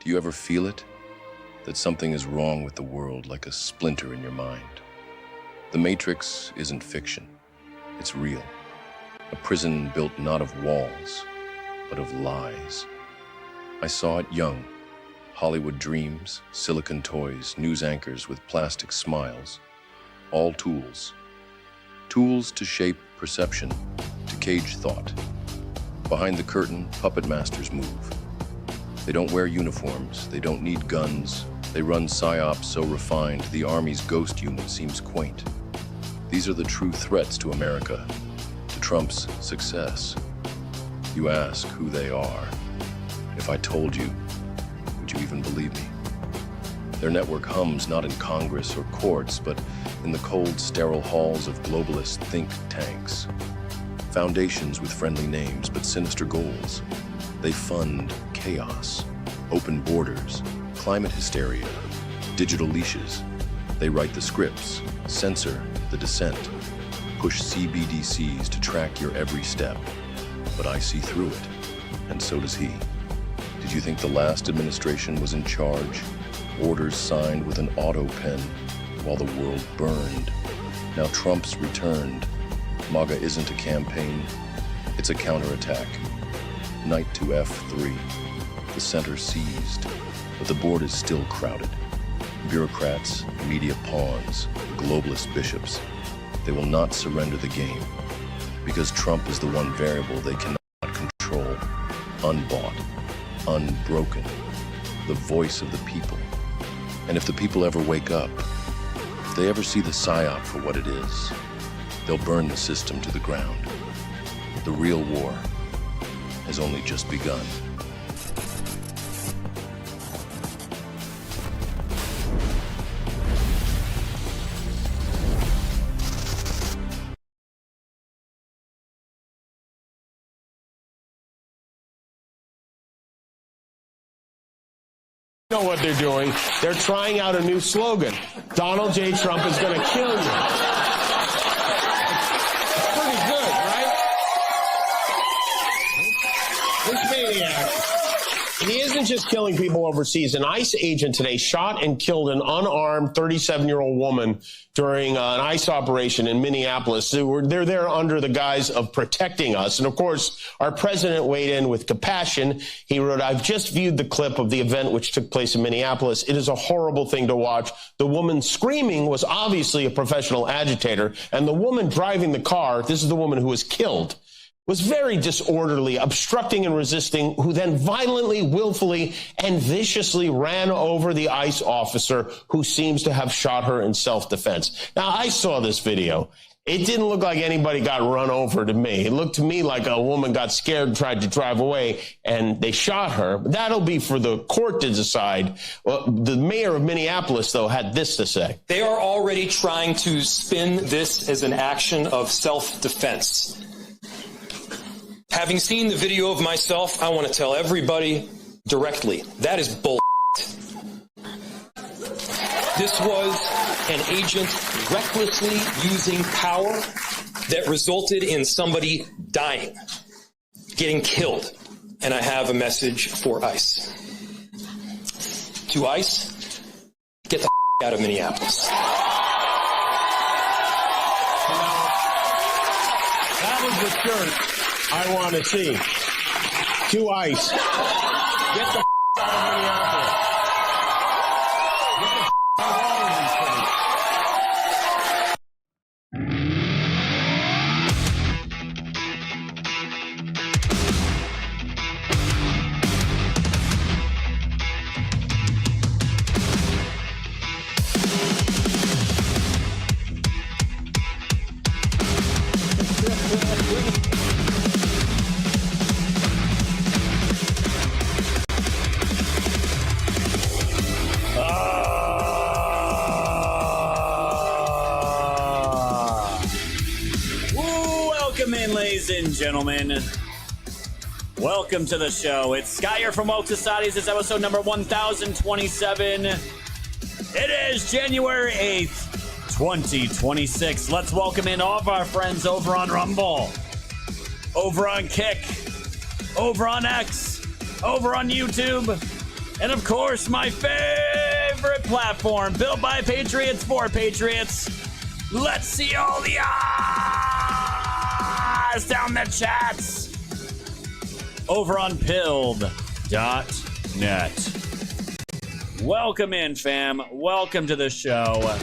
Do you ever feel it? That something is wrong with the world, like a splinter in your mind? The Matrix isn't fiction. It's real. A prison built not of walls, but of lies. I saw it young. Hollywood dreams, silicon toys, news anchors with plastic smiles. All tools. Tools to shape perception, to cage thought. Behind the curtain, puppet masters move. They don't wear uniforms, they don't need guns. They run psyops so refined, the Army's ghost unit seems quaint. These are the true threats to America, to Trump's success. You ask who they are. If I told you, would you even believe me? Their network hums not in Congress or courts, but in the cold, sterile halls of globalist think tanks. Foundations with friendly names, but sinister goals. They fund chaos, open borders, climate hysteria, digital leashes. They write the scripts, censor the dissent, push CBDCs to track your every step. But I see through it, and so does he. Did you think the last administration was in charge? Orders signed with an auto pen while the world burned. Now Trump's returned. MAGA isn't a campaign, it's a counterattack. Knight to F3. The center seized, but the board is still crowded. Bureaucrats, media pawns, globalist bishops. They will not surrender the game because Trump is the one variable they cannot control. Unbought, unbroken, the voice of the people. And if the people ever wake up, if they ever see the psyop for what it is, they'll burn the system to the ground. The real war has only just begun. You know what they're doing? They're trying out a new slogan. Donald J. Trump is going to kill you. It's pretty good, right? This maniac. And he isn't just killing people overseas. An ICE agent today shot and killed an unarmed 37-year-old woman during an ICE operation in Minneapolis. They're there under the guise of protecting us. And of course, our president weighed in with compassion. He wrote, "I've just viewed the clip of the event which took place in Minneapolis. It is a horrible thing to watch. The woman screaming was obviously a professional agitator. And the woman driving the car, this is the woman who was killed, was very disorderly, obstructing and resisting, who then violently, willfully, and viciously ran over the ICE officer who seems to have shot her in self-defense." Now, I saw this video. It didn't look like anybody got run over to me. It looked to me like a woman got scared and tried to drive away, and they shot her. That'll be for the court to decide. Well, the mayor of Minneapolis, though, had this to say. They are already trying to spin this as an action of self-defense. Having seen the video of myself, I want to tell everybody directly, that is bull. This was an agent recklessly using power that resulted in somebody dying, getting killed. And I have a message for ICE. To ICE, get the out of Minneapolis. That was the shirt I want to see. To ICE. Get the out of Minneapolis. Get the out of all of these things. Ladies and gentlemen, welcome to the show. It's Skyer from Woke Societies. It's episode number 1027. It is January 8th, 2026. Let's welcome in all of our friends over on Rumble, over on Kick, over on X, over on YouTube, and of course, my favorite platform, built by Patriots for Patriots. Let's see all the eyes down the chats over on pilled.net. Welcome in, fam. Welcome to the show.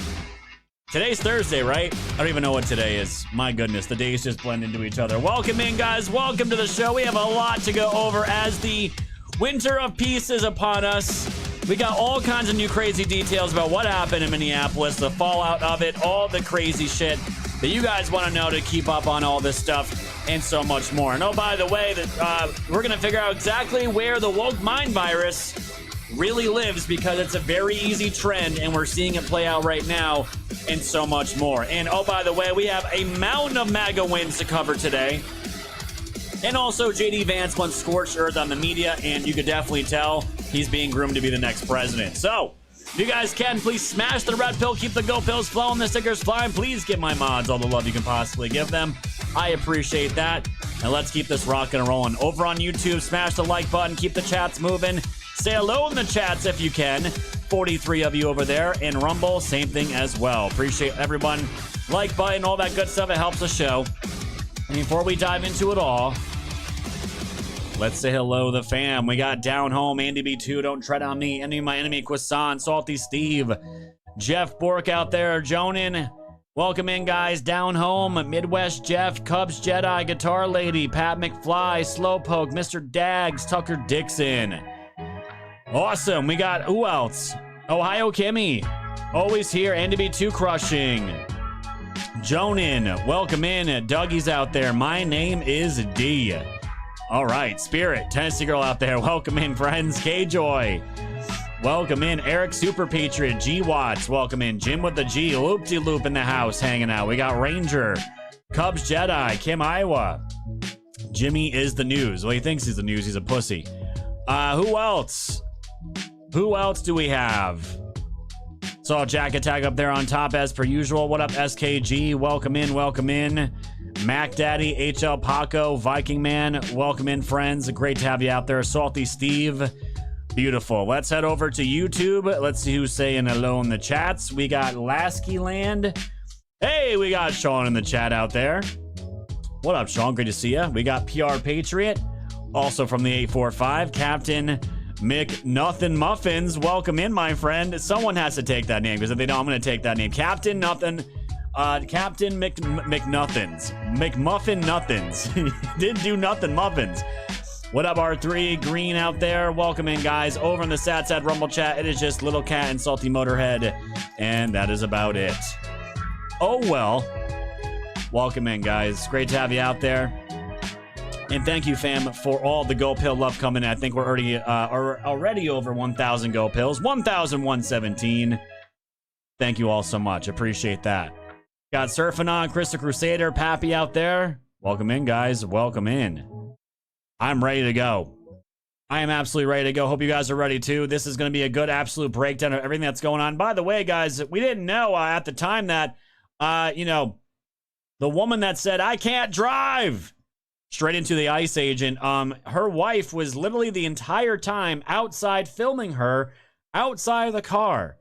Today's Thursday, right? I don't even know what today is. My goodness, the days just blend into each other. Welcome in, guys. Welcome to the show. We have a lot to go over as the winter of peace is upon us. We got all kinds of new crazy details about what happened in Minneapolis, the fallout of it, all the crazy shit that you guys want to know to keep up on all this stuff and so much more. And oh, by the way, that we're going to figure out exactly where the woke mind virus really lives, because it's a very easy trend and we're seeing it play out right now, and so much more. And oh, by the way, we have a mountain of MAGA wins to cover today. And also, JD Vance went scorched earth on the media, and you could definitely tell he's being groomed to be the next president. So, if you guys can, please smash the red pill, keep the go pills flowing, the stickers flying. Please give my mods all the love you can possibly give them. I appreciate that. And let's keep this rocking and rolling. Over on YouTube, smash the like button, keep the chats moving. Say hello in the chats if you can. 43 of you over there. And Rumble, same thing as well. Appreciate everyone. Like button, all that good stuff. It helps the show. And before we dive into it all, let's say hello to the fam. We got Down Home, Andy B2, Don't Tread on Me, Enemy My Enemy, Croissant, Salty Steve, Jeff Bork out there, Jonan. Welcome in, guys. Down Home, Midwest Jeff, Cubs Jedi, Guitar Lady, Pat McFly, Slowpoke, Mr. Dags, Tucker Dixon. Awesome. We got, who else? Ohio Kimmy, always here. Andy B2 crushing. Jonan, welcome in. Dougie's out there. My name is D. All right, Spirit, Tennessee Girl out there. Welcome in, friends. K-Joy. Welcome in. Eric Super Patriot. G-Watts. Welcome in. Jim with the G. Loop-de-loop in the house hanging out. We got Ranger. Cubs Jedi. Kim Iowa. Jimmy is the news. Well, he thinks he's the news. He's a pussy. Who else? Who else do we have? Saw Jack Attack up there on top as per usual. What up, SKG? Welcome in. Welcome in. Mac Daddy, HL Paco, Viking Man, welcome in, friends. Great to have you out there. Salty Steve, beautiful. Let's head over to YouTube. Let's see who's saying hello in the chats. We got Lasky Land. Hey, we got Sean in the chat out there. What up, Sean? Great to see you. We got PR Patriot, also from the 845. Captain McNothin Muffins, welcome in, my friend. Someone has to take that name, because if they don't, I'm going to take that name. Captain Nothing. Captain McNuffins. McMuffin Nothins. Didn't do nothing muffins. What up, R3? Green out there. Welcome in, guys. Over in the Sats at Rumble chat, it is just Little Cat and Salty Motorhead. And that is about it. Oh, well. Welcome in, guys. Great to have you out there. And thank you, fam, for all the Go Pill love coming in. I think we're already over 1,000 Go Pills. 1,117. Thank you all so much. Appreciate that. Got Surfing On, Krista Crusader, Pappy out there. Welcome in, guys. Welcome in. I'm ready to go. I am absolutely ready to go. Hope you guys are ready too. This is going to be a good absolute breakdown of everything that's going on. By the way, guys, we didn't know at the time that, the woman that said, I can't drive, straight into the ICE agent, her wife was literally the entire time outside filming her outside of the car.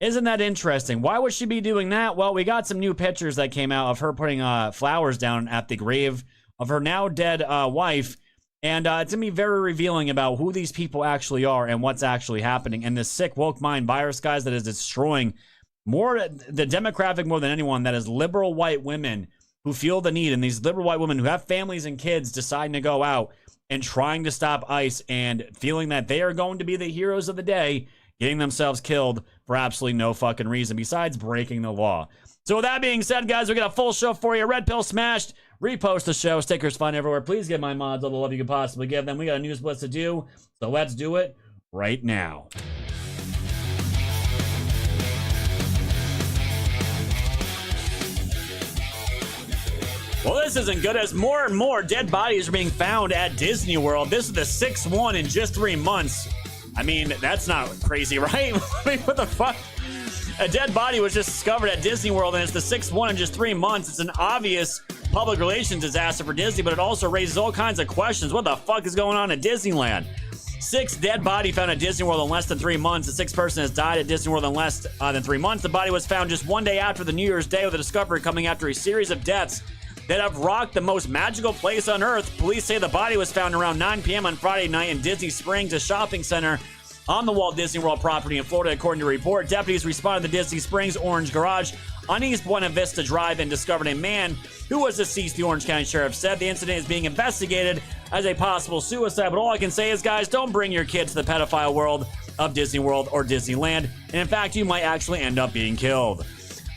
Isn't that interesting? Why would she be doing that? Well, we got some new pictures that came out of her putting flowers down at the grave of her now dead wife. And it's going to be very revealing about who these people actually are and what's actually happening. And this sick woke mind virus, guys, that is destroying the demographic more than anyone, that is liberal white women who feel the need. And these liberal white women who have families and kids deciding to go out and trying to stop ICE and feeling that they are going to be the heroes of the day, getting themselves killed for absolutely no fucking reason besides breaking the law. So with that being said, guys, we got a full show for you. Red pill smashed. Repost the show. Stickers fun everywhere. Please give my mods all the love you can possibly give them. We got a news blitz to do, so let's do it right now. Well, this isn't good as more and more dead bodies are being found at Disney World. This is the 6th one in just 3 months. I mean, that's not crazy, right? I mean, what the fuck? A dead body was just discovered at Disney World, and it's the 6th one in just 3 months. It's an obvious public relations disaster for Disney, but it also raises all kinds of questions. What the fuck is going on at Disneyland? 6th dead body found at Disney World in less than 3 months. The 6th person has died at Disney World in less than 3 months. The body was found just 1 day after the New Year's Day, with the discovery coming after a series of deaths that have rocked the most magical place on Earth. Police say the body was found around 9 p.m. on Friday night in Disney Springs, a shopping center on the Walt Disney World property in Florida, according to a report. Deputies responded to Disney Springs Orange Garage on East Buena Vista Drive and discovered a man who was deceased, the Orange County Sheriff said. The incident is being investigated as a possible suicide, but all I can say is, guys, don't bring your kids to the pedophile world of Disney World or Disneyland, and in fact, you might actually end up being killed.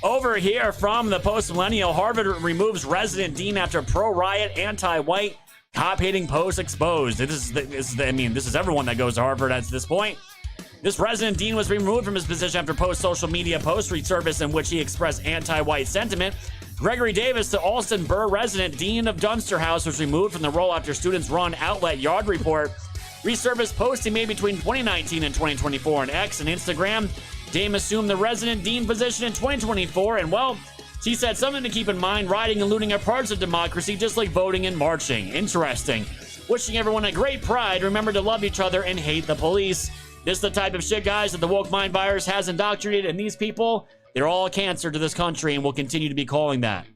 Over here from the Post-Millennial, Harvard removes resident dean after pro-riot, anti-white, cop-hating posts exposed. This is everyone that goes to Harvard at this point. This resident dean was removed from his position after social media post resurfaced in which he expressed anti-white sentiment. Gregory Davis, the Alston Burr resident dean of Dunster House, was removed from the role after students-run outlet Yard Report resurfaced posts he made between 2019 and 2024 on X and Instagram. Dame assumed the resident dean position in 2024, and well, she said something to keep in mind: rioting and looting are parts of democracy, just like voting and marching. Interesting. Wishing everyone a great pride. Remember to love each other and hate the police. This is the type of shit, guys, that the woke mind virus has indoctrinated, and these people, they're all a cancer to this country and will continue to be calling that.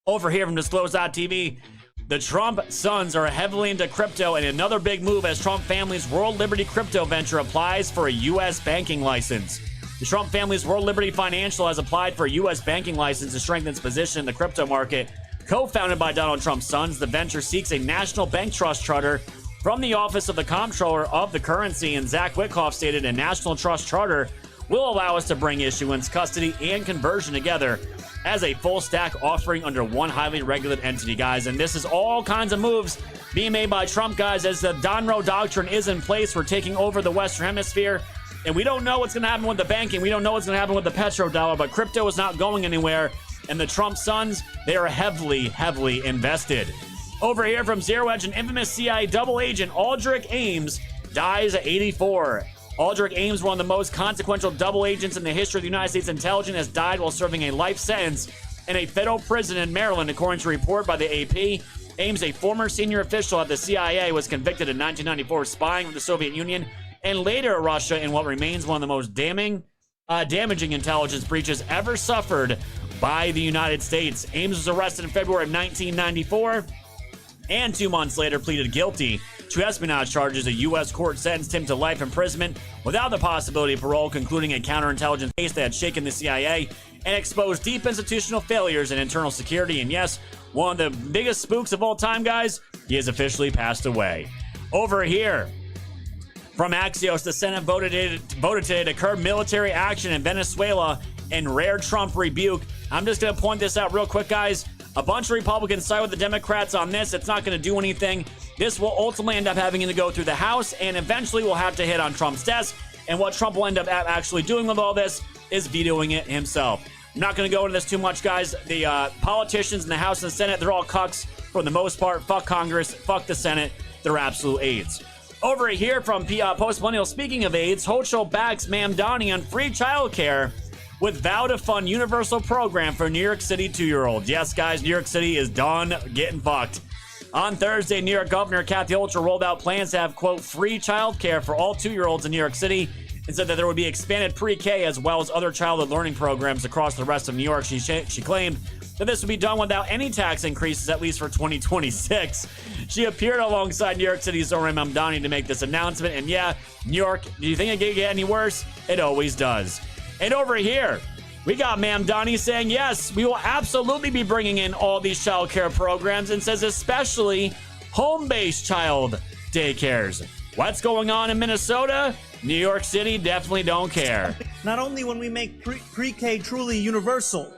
Over here from Disclose.tv, the Trump sons are heavily into crypto, and another big move as Trump family's World Liberty crypto venture applies for a U.S. banking license. The Trump family's World Liberty Financial has applied for a U.S. banking license to strengthen its position in the crypto market. Co-founded by Donald Trump's sons, the venture seeks a national bank trust charter from the Office of the Comptroller of the Currency, and Zach Witkoff stated a national trust charter will allow us to bring issuance, custody, and conversion together as a full stack offering under one highly regulated entity, guys. And this is all kinds of moves being made by Trump, guys, as the Donroe Doctrine is in place. We're taking over the Western Hemisphere. And we don't know what's going to happen with the banking. We don't know what's going to happen with the petrodollar, but crypto is not going anywhere. And the Trump sons, they are heavily, heavily invested. Over here from Zero Edge, an infamous CIA double agent, Aldrich Ames, dies at 84. Aldrich Ames, one of the most consequential double agents in the history of the United States intelligence, has died while serving a life sentence in a federal prison in Maryland, according to a report by the AP. Ames, a former senior official at the CIA, was convicted in 1994 of spying for the Soviet Union and later Russia in what remains one of the most damaging intelligence breaches ever suffered by the United States. Ames was arrested in February of 1994 and 2 months later pleaded guilty to espionage charges. A U.S. court sentenced him to life imprisonment without the possibility of parole, concluding a counterintelligence case that had shaken the CIA and exposed deep institutional failures in internal security. And yes, one of the biggest spooks of all time, guys, he has officially passed away. Over here, from Axios, the Senate voted today to curb military action in Venezuela in rare Trump rebuke. I'm just going to point this out real quick, guys. A bunch of Republicans side with the Democrats on this. It's not going to do anything. This will ultimately end up having to go through the House, and eventually will have to hit on Trump's desk. And what Trump will end up actually doing with all this is vetoing it himself. I'm not going to go into this too much, guys. The politicians in the House and the Senate, they're all cucks for the most part. Fuck Congress. Fuck the Senate. They're absolute aides. Over here from Post Millennial, speaking of AIDS, Hochul backs Mamdani on free childcare with vow to fund universal program for New York City 2-year-olds. Yes, guys, New York City is done getting fucked. On Thursday, New York Governor Kathy Hochul rolled out plans to have, quote, free childcare for all 2-year-olds in New York City, and said that there would be expanded pre-K as well as other childhood learning programs across the rest of New York. She claimed that this would be done without any tax increases, at least for 2026. She appeared alongside New York City's Zohran Mamdani to make this announcement. And yeah, New York, do you think it could get any worse? It always does. And over here, we got Mamdani saying, yes, we will absolutely be bringing in all these child care programs, and says especially home-based child daycares. What's going on in Minnesota? New York City definitely don't care. Not only when we make pre-K truly universal,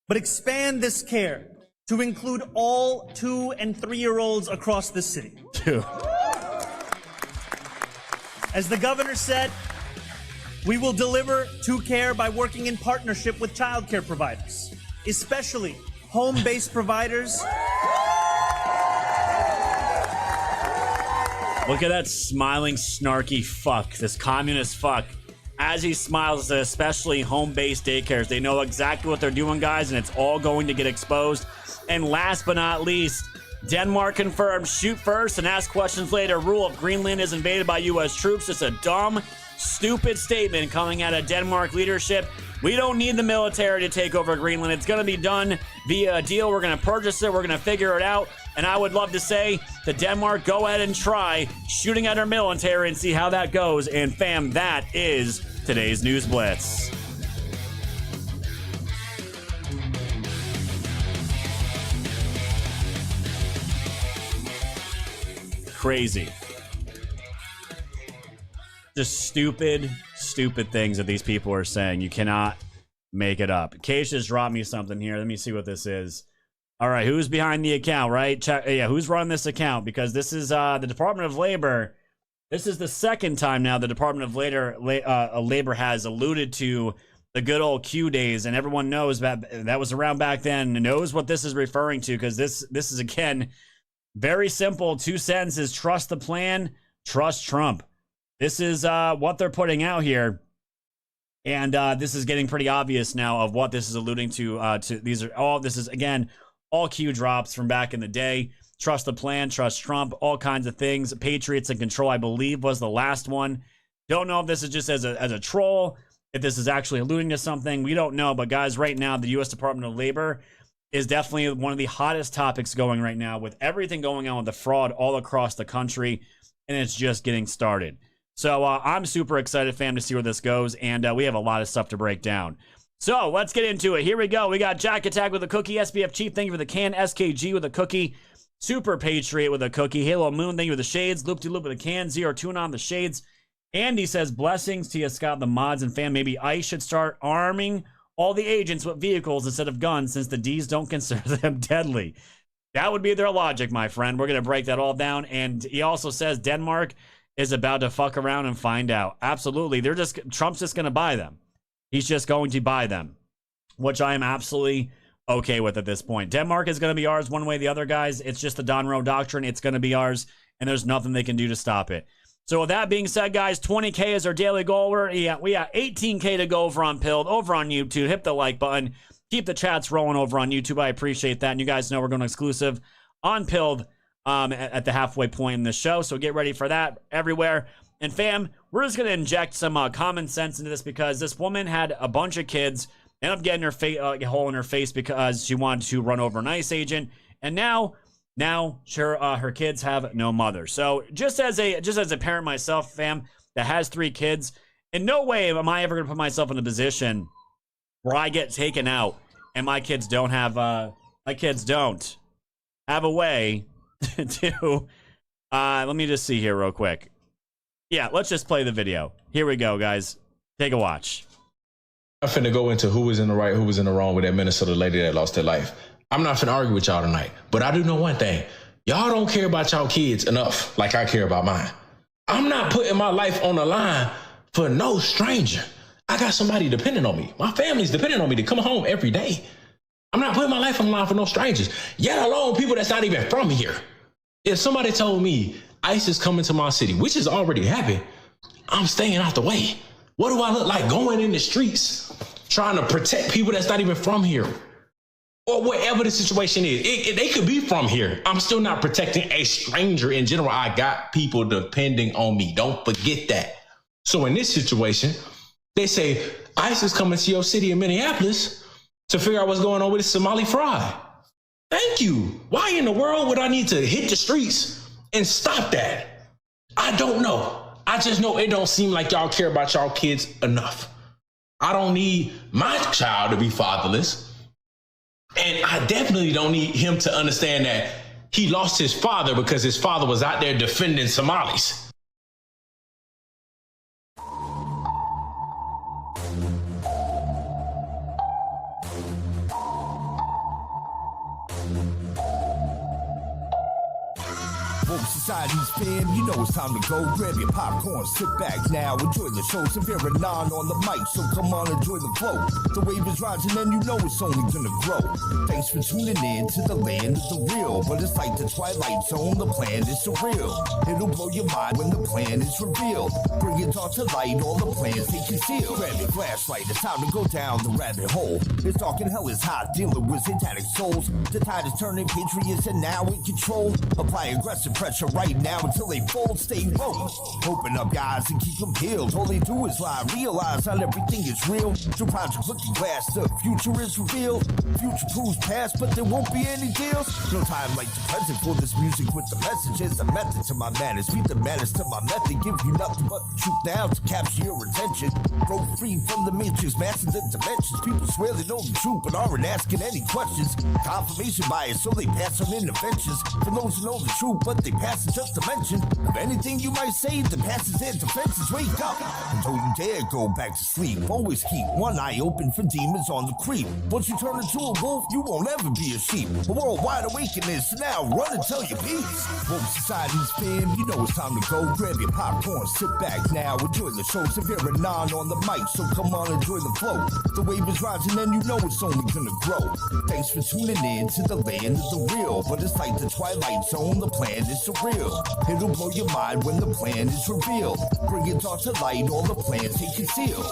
but expand this care to include all 2- and 3-year-olds across the city. As the governor said, we will deliver to care by working in partnership with child care providers, especially home-based providers Look at that smiling, snarky fuck, this communist fuck. As he smiles at especially home-based daycares, they know exactly what they're doing, guys, and it's all going to get exposed. And last but not least, Denmark confirmed shoot first and ask questions later. Rule if Greenland is invaded by U.S. troops. Just a dumb, stupid statement coming out of Denmark leadership. We don't need the military to take over Greenland. It's going to be done via a deal. We're going to purchase it. We're going to figure it out. And I would love to say to Denmark, go ahead and try shooting at our military and see how that goes. And fam, that is today's News Blitz. Crazy. Just stupid things that these people are saying. You cannot make it up. Case just dropped me something here. Let me see what this is. All right, who's behind the account, right? Check, yeah, who's running this account? Because this is the Department of Labor. This is the second time now the Department of Labor has alluded to the good old Q days, and everyone knows that was around back then and knows what this is referring to, because this is, again, very simple. 2 sentences. Trust the plan. Trust Trump. This is what they're putting out here. And this is getting pretty obvious now of what this is alluding to. This is, again, all Q drops from back in the day. Trust the plan. Trust Trump. All kinds of things. Patriots in control, I believe, was the last one. Don't know if this is just as a troll, if this is actually alluding to something. We don't know. But, guys, right now, the U.S. Department of Labor is definitely one of the hottest topics going right now, with everything going on with the fraud all across the country, and it's just getting started. So I'm super excited, fam, to see where this goes, and we have a lot of stuff to break down. So let's get into it. Here we go. We got Jack Attack with a cookie, SBF Chief, thank you for the can, SKG with a cookie, Super Patriot with a cookie, Halo Moon, thank you for the shades, Loop De Loop with a can, Zero Tune on the shades. Andy says, blessings to you, Scott, the mods, and fam. Maybe ICE should start arming all the agents with vehicles instead of guns, since the Ds don't consider them deadly. That would be their logic, my friend. We're going to break that all down. And he also says Denmark is about to fuck around and find out. Absolutely. Trump's just going to buy them. He's just going to buy them, which I am absolutely okay with at this point. Denmark is going to be ours one way or the other, guys. It's just the Don Rowe doctrine. It's going to be ours, and there's nothing they can do to stop it. So with that being said, guys, 20K is our daily goal. We got 18K to go over on Pilled, over on YouTube. Hit the like button. Keep the chats rolling over on YouTube. I appreciate that. And you guys know we're going exclusive on Pilled at the halfway point in the show. So get ready for that everywhere. And fam, we're just going to inject some common sense into this, because this woman had a bunch of kids, ended up getting her a hole in her face because she wanted to run over an ICE agent. And now her kids have no mother. So just as a parent myself, fam, that has 3 kids, in no way am I ever going to put myself in a position where I get taken out and my kids don't have a way to let me just see here real quick. Yeah, let's just play the video. Here we go, guys. Take a watch. I'm finna go into who was in the right, who was in the wrong with that Minnesota lady that lost her life. I'm not finna argue with y'all tonight, but I do know one thing. Y'all don't care about y'all kids enough like I care about mine. I'm not putting my life on the line for no stranger. I got somebody depending on me. My family's depending on me to come home every day. I'm not putting my life on the line for no strangers, yet alone people that's not even from here. If somebody told me ICE is coming to my city, which has already happened, I'm staying out the way. What do I look like going in the streets trying to protect people that's not even from here? Or whatever the situation is. They could be from here. I'm still not protecting a stranger in general. I got people depending on me. Don't forget that. So in this situation, they say ICE is coming to your city in Minneapolis to figure out what's going on with this Somali fraud. Thank you. Why in the world would I need to hit the streets and stop that? I don't know. I just know it don't seem like y'all care about y'all kids enough. I don't need my child to be fatherless. And I definitely don't need him to understand that he lost his father because his father was out there defending Somalis. Woke Society's fam, you know it's time to go. Grab your popcorn, sit back now, enjoy the show. Severe and non on the mic, so come on, enjoy the flow. The wave is rising and you know it's only gonna grow. Thanks for tuning in to the land of the real. But it's like the Twilight Zone, the plan is surreal. It'll blow your mind when the plan is revealed. Bring it all to light, all the plans they conceal. Grab your flashlight, it's time to go down the rabbit hole. It's dark and hell is hot, dealing with satanic souls. The tide is turning, patriots are now in control. Apply aggressive pressure right now until they fold. Stay woke, open up guys and keep them peeled. All they do is lie, realize not everything is real. Through Project Looking Glass, the future is revealed. Future proves past, but there won't be any deals. No time like the present for this music with the message. It's the method to my madness, beat the madness to my method. Give you nothing but the truth now to capture your attention. Broke free from the matrix, master the dimensions. People swear they know the truth, but aren't asking any questions. Confirmation bias, so they pass on interventions. For those who know the truth, but they pass it just to mention. Of anything you might say, the passes their defenses. Wake up, and don't you dare go back to sleep. Always keep one eye open for demons on the creep. Once you turn into a wolf, you won't ever be a sheep. A worldwide awakening, so now run and tell your peace. Woke Society's fam, you know it's time to go. Grab your popcorn, sit back now, enjoy the show. Severe and non on the mic, so come on, enjoy the flow. The wave is rising and you know it's only gonna grow. Thanks for tuning in to the land of the real. But it's like the Twilight Zone, the plan is surreal. It'll blow your mind when the plan is revealed. Bring it all to light, all the plans they conceal.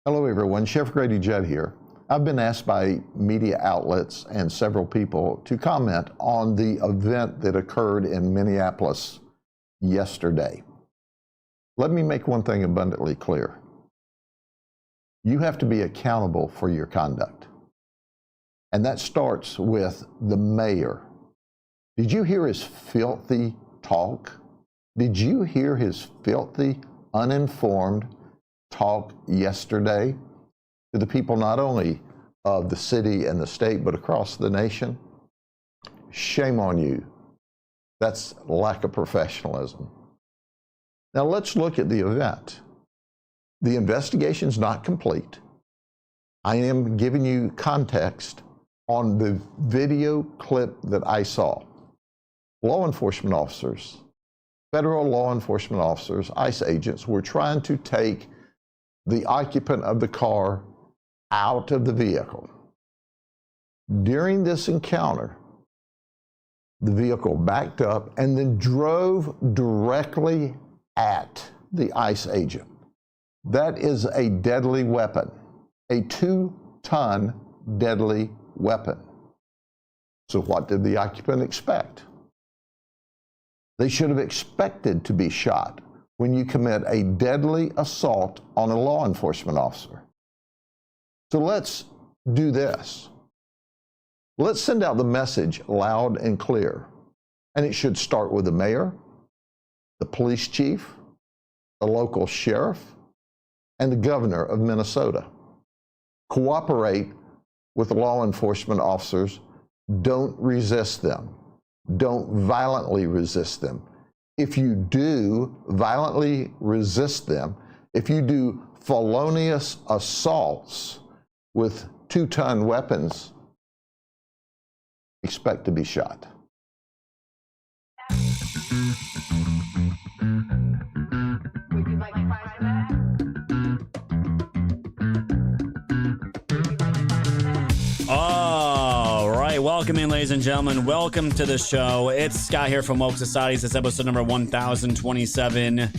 Hello everyone, Chef Grady Judd here. I've been asked by media outlets and several people to comment on the event that occurred in Minneapolis yesterday. Let me make one thing abundantly clear. You have to be accountable for your conduct. And that starts with the mayor. Did you hear his filthy talk? Did you hear his filthy, uninformed talk yesterday to the people not only of the city and the state, but across the nation? Shame on you. That's lack of professionalism. Now let's look at the event. The investigation's not complete. I am giving you context on the video clip that I saw. Law enforcement officers, federal law enforcement officers, ICE agents, were trying to take the occupant of the car out of the vehicle. During this encounter, the vehicle backed up and then drove directly at the ICE agent. That is a deadly weapon, a 2-ton deadly weapon. So what did the occupant expect? They should have expected to be shot when you commit a deadly assault on a law enforcement officer. So let's do this. Let's send out the message loud and clear. And it should start with the mayor, the police chief, the local sheriff, and the governor of Minnesota. Cooperate with law enforcement officers. Don't resist them. Don't violently resist them. If you do violently resist them, if you do felonious assaults with 2-ton weapons, expect to be shot. Would you like to fight for that? All right, welcome in, ladies and gentlemen. Welcome to the show. It's Scott here from Woke Societies. It's episode number 1027. It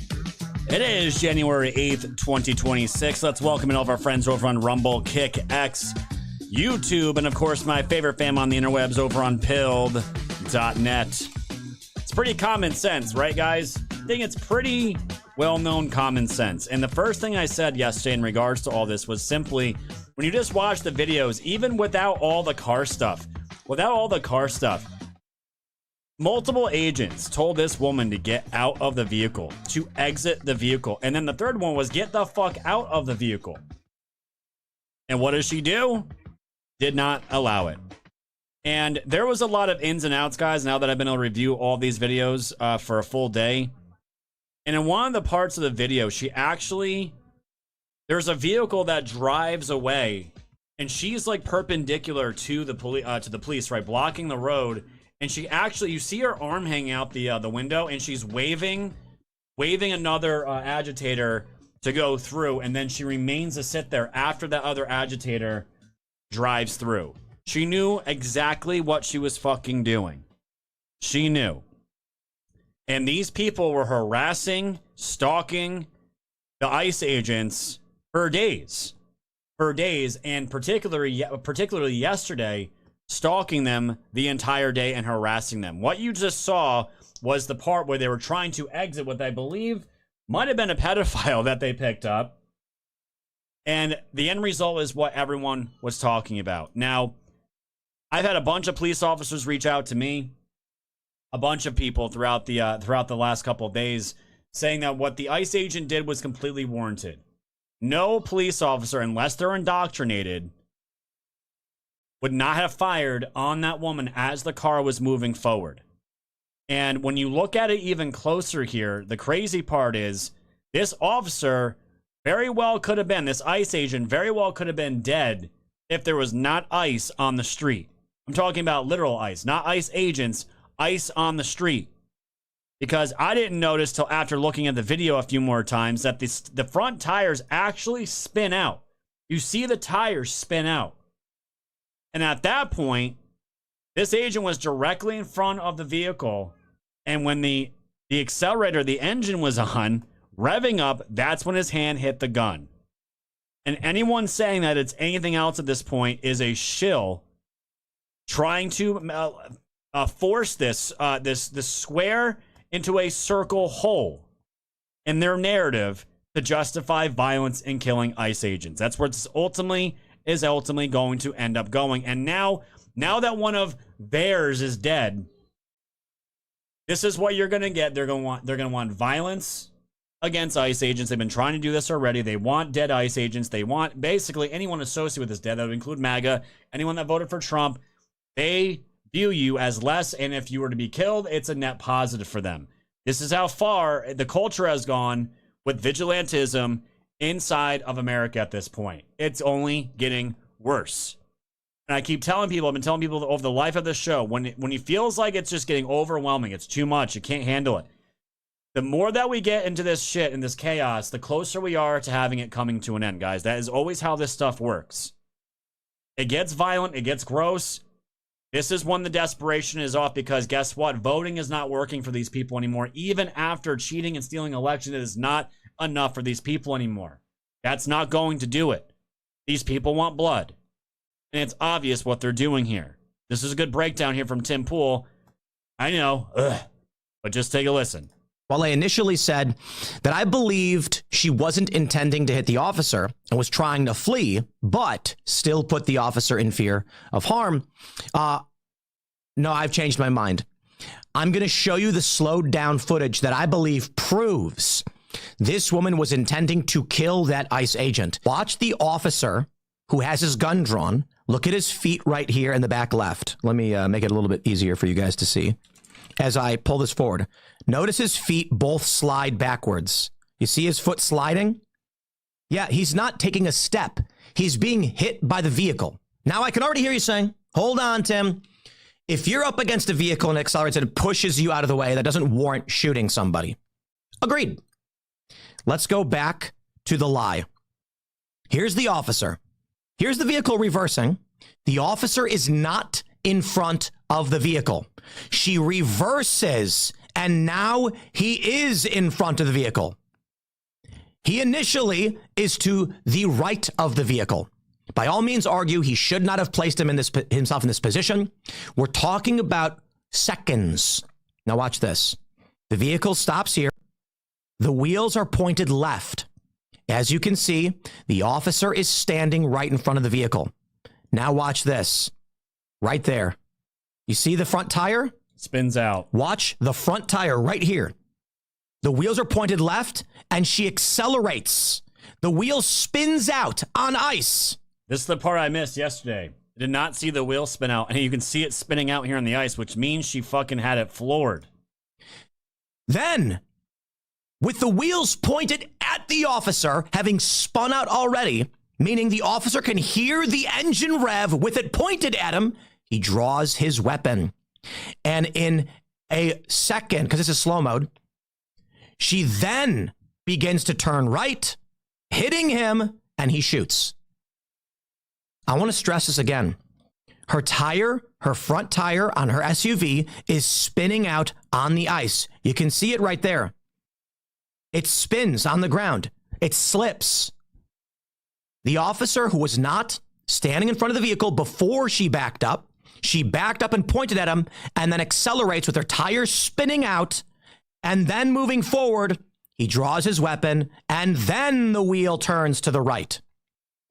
is January 8th, 2026. Let's welcome in all of our friends over on Rumble, Kick, X, YouTube, and of course my favorite fam on the interwebs over on pilled.net. It's pretty common sense, right, guys? I think it's pretty well-known common sense. And the first thing I said yesterday in regards to all this was simply, when you just watch the videos, even without all the car stuff, Multiple agents told this woman to get out of the vehicle, to exit the vehicle. And then the third one was get the fuck out of the vehicle. And what does she do? Did not allow it. And there was a lot of ins and outs, guys, now that I've been able to review all these videos for a full day. And in one of the parts of the video, she actually, there's a vehicle that drives away, and she's like perpendicular to the police, right, blocking the road. And she actually, you see her arm hanging out the window, and she's waving another agitator to go through, and then she remains to sit there after that other agitator drives through. She knew exactly what she was fucking doing. She knew. And these people were harassing, stalking the ICE agents for days. For days, and particularly yesterday, stalking them the entire day and harassing them. What you just saw was the part where they were trying to exit what I believe might have been a pedophile that they picked up. And the end result is what everyone was talking about. Now, I've had a bunch of police officers reach out to me, a bunch of people throughout the last couple of days, saying that what the ICE agent did was completely warranted. No police officer, unless they're indoctrinated, would not have fired on that woman as the car was moving forward. And when you look at it even closer here, the crazy part is this officer very well could have been, this ICE agent very well could have been dead if there was not ICE on the street. I'm talking about literal ICE, not ICE agents, ICE on the street. Because I didn't notice till after looking at the video a few more times that the front tires actually spin out. You see the tires spin out. And at that point, this agent was directly in front of the vehicle. And when the accelerator, the engine was on, revving up, that's when his hand hit the gun. And anyone saying that it's anything else at this point is a shill trying to force this square into a circle hole in their narrative to justify violence and killing ICE agents. That's where this ultimately going to end up going. And now that one of theirs is dead, this is what you're going to get. They're going to want violence against ICE agents. They've been trying to do this already. They want dead ICE agents. They want basically anyone associated with this dead. That would include MAGA, anyone that voted for Trump. They view you as less, and if you were to be killed, it's a net positive for them. This is how far the culture has gone with vigilantism inside of America at this point. It's only getting worse. And I keep telling people, I've been telling people over the life of the show, when it feels like it's just getting overwhelming, it's too much, you can't handle it. The more that we get into this shit and this chaos, the closer we are to having it coming to an end, guys. That is always how this stuff works. It gets violent, it gets gross. This is when the desperation is off, because guess what? Voting is not working for these people anymore. Even after cheating and stealing elections, it is not enough for these people anymore. That's not going to do it. These people want blood. And it's obvious what they're doing here. This is a good breakdown here from Tim Pool. I know, but just take a listen. Well, I initially said that I believed she wasn't intending to hit the officer and was trying to flee, but still put the officer in fear of harm. No, I've changed my mind. I'm going to show you the slowed down footage that I believe proves this woman was intending to kill that ICE agent. Watch the officer who has his gun drawn. Look at his feet right here in the back left. Let me make it a little bit easier for you guys to see. As I pull this forward, notice his feet both slide backwards. You see his foot sliding? Yeah, he's not taking a step. He's being hit by the vehicle. Now I can already hear you saying, hold on, Tim. If you're up against a vehicle and it accelerates and it pushes you out of the way, that doesn't warrant shooting somebody. Agreed. Let's go back to the lie. Here's the officer. Here's the vehicle reversing. The officer is not in front of the vehicle. She reverses, and now he is in front of the vehicle. He initially is to the right of the vehicle. By all means, argue he should not have placed himself in this position. We're talking about seconds. Now watch this. The vehicle stops here. The wheels are pointed left. As you can see, the officer is standing right in front of the vehicle. Now watch this. Right there. You see the front tire? spins out. Watch the front tire right here. The wheels are pointed left, and she accelerates. The wheel spins out on ice. This is the part I missed yesterday. I did not see the wheel spin out, and you can see it spinning out here on the ice, which means she fucking had it floored. Then, with the wheels pointed at the officer, having spun out already, meaning the officer can hear the engine rev with it pointed at him, he draws his weapon. And in a second, because this is slow mode, she then begins to turn right, hitting him, and he shoots. I want to stress this again. Her front tire on her SUV is spinning out on the ice. You can see it right there. It spins on the ground. It slips. The officer, who was not standing in front of the vehicle before she backed up and pointed at him, and then accelerates with her tires spinning out, and then moving forward, he draws his weapon, and then the wheel turns to the right.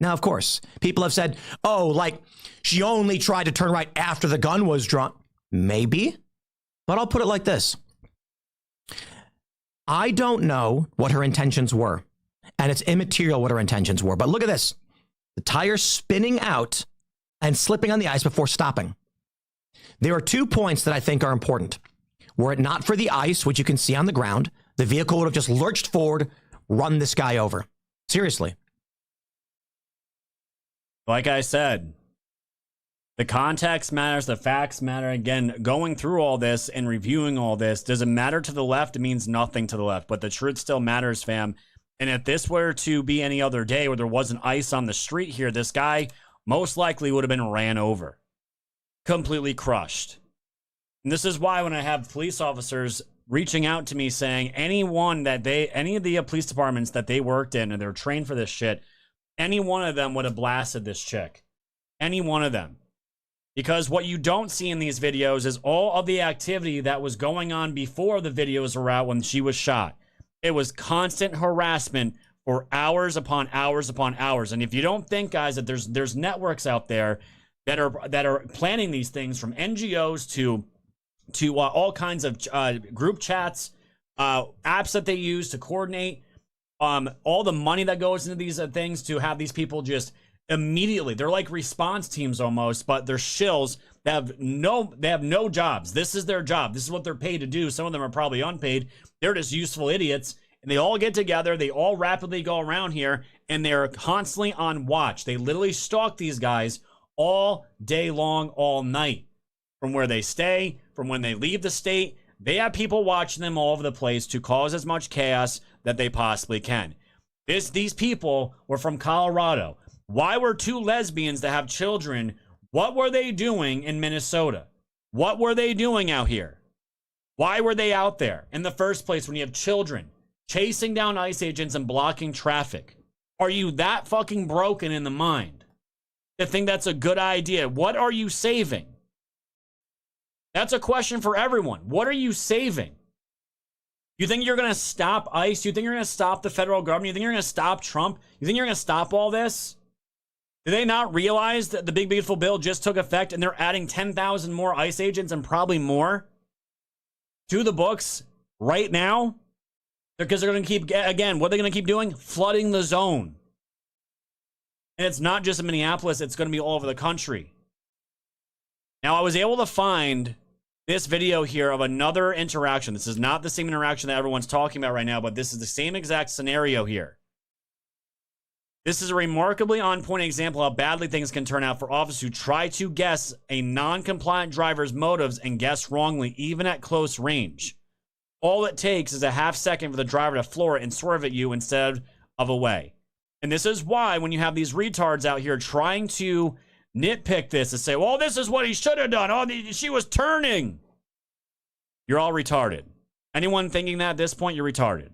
Now, of course, people have said, oh, like, she only tried to turn right after the gun was drawn. Maybe, but I'll put it like this. I don't know what her intentions were, and it's immaterial what her intentions were, but look at this. The tire spinning out and slipping on the ice before stopping. There are 2 points that I think are important. Were it not for the ice, which you can see on the ground, the vehicle would have just lurched forward, run this guy over. Seriously. Like I said, the context matters, the facts matter. Again, going through all this and reviewing all this, does it matter to the left? It means nothing to the left, but the truth still matters, fam. And if this were to be any other day where there wasn't ice on the street here, this guy most likely would have been ran over, completely crushed. And this is why when I have police officers reaching out to me saying any of the police departments that they worked in and they're trained for this shit, any one of them would have blasted this chick. Any one of them. Because what you don't see in these videos is all of the activity that was going on before the videos were out when she was shot. It was constant harassment for hours upon hours upon hours. And if you don't think, guys, that there's networks out there that are planning these things, from NGOs to all kinds of group chats, apps that they use to coordinate, all the money that goes into these things to have these people just immediately, they're like response teams almost, but they're shills. They have no jobs. This is their job. This is what they're paid to do. Some of them are probably unpaid. They're just useful idiots. And they all get together. They all rapidly go around here, and they're constantly on watch. They literally stalk these guys all day long, all night. From where they stay, from when they leave the state, they have people watching them all over the place to cause as much chaos that they possibly can. These people were from Colorado. Why were 2 lesbians that have children? What were they doing in Minnesota? What were they doing out here? Why were they out there in the first place when you have children chasing down ICE agents and blocking traffic? Are you that fucking broken in the mind to think that's a good idea? What are you saving? That's a question for everyone. What are you saving? You think you're going to stop ICE? You think you're going to stop the federal government? You think you're going to stop Trump? You think you're going to stop all this? Do they not realize that the big beautiful bill just took effect and they're adding 10,000 more ICE agents and probably more to the books right now? Because they're going to keep, again, what are they going to keep doing? Flooding the zone. And it's not just in Minneapolis, it's going to be all over the country. Now, I was able to find this video here of another interaction. This is not the same interaction that everyone's talking about right now, but this is the same exact scenario here. This is a remarkably on-point example of how badly things can turn out for officers who try to guess a non-compliant driver's motives and guess wrongly, even at close range. All it takes is a half second for the driver to floor it and swerve at you instead of away. And this is why when you have these retards out here trying to nitpick this and say, well, this is what he should have done. Oh, she was turning. You're all retarded. Anyone thinking that at this point, you're retarded.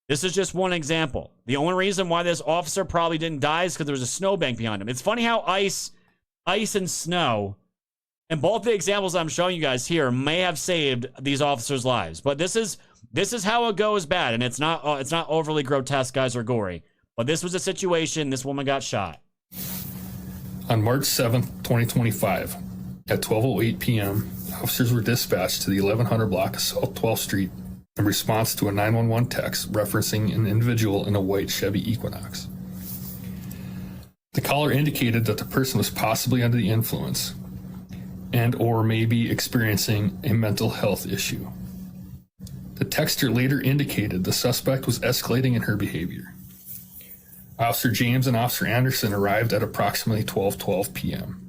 This is just one example. The only reason why this officer probably didn't die is because there was a snowbank behind him. It's funny how ice and snow, and both the examples I'm showing you guys here may have saved these officers' lives. But this is how it goes bad, and it's not overly grotesque, guys, or gory. But this was a situation. This woman got shot. On March 7th, 2025, At 12:08 p.m., officers were dispatched to the 1100 block of South 12th Street in response to a 911 text referencing an individual in a white Chevy Equinox. The caller indicated that the person was possibly under the influence and or may be experiencing a mental health issue. The texter later indicated the suspect was escalating in her behavior. Officer James and Officer Anderson arrived at approximately 12:12 p.m.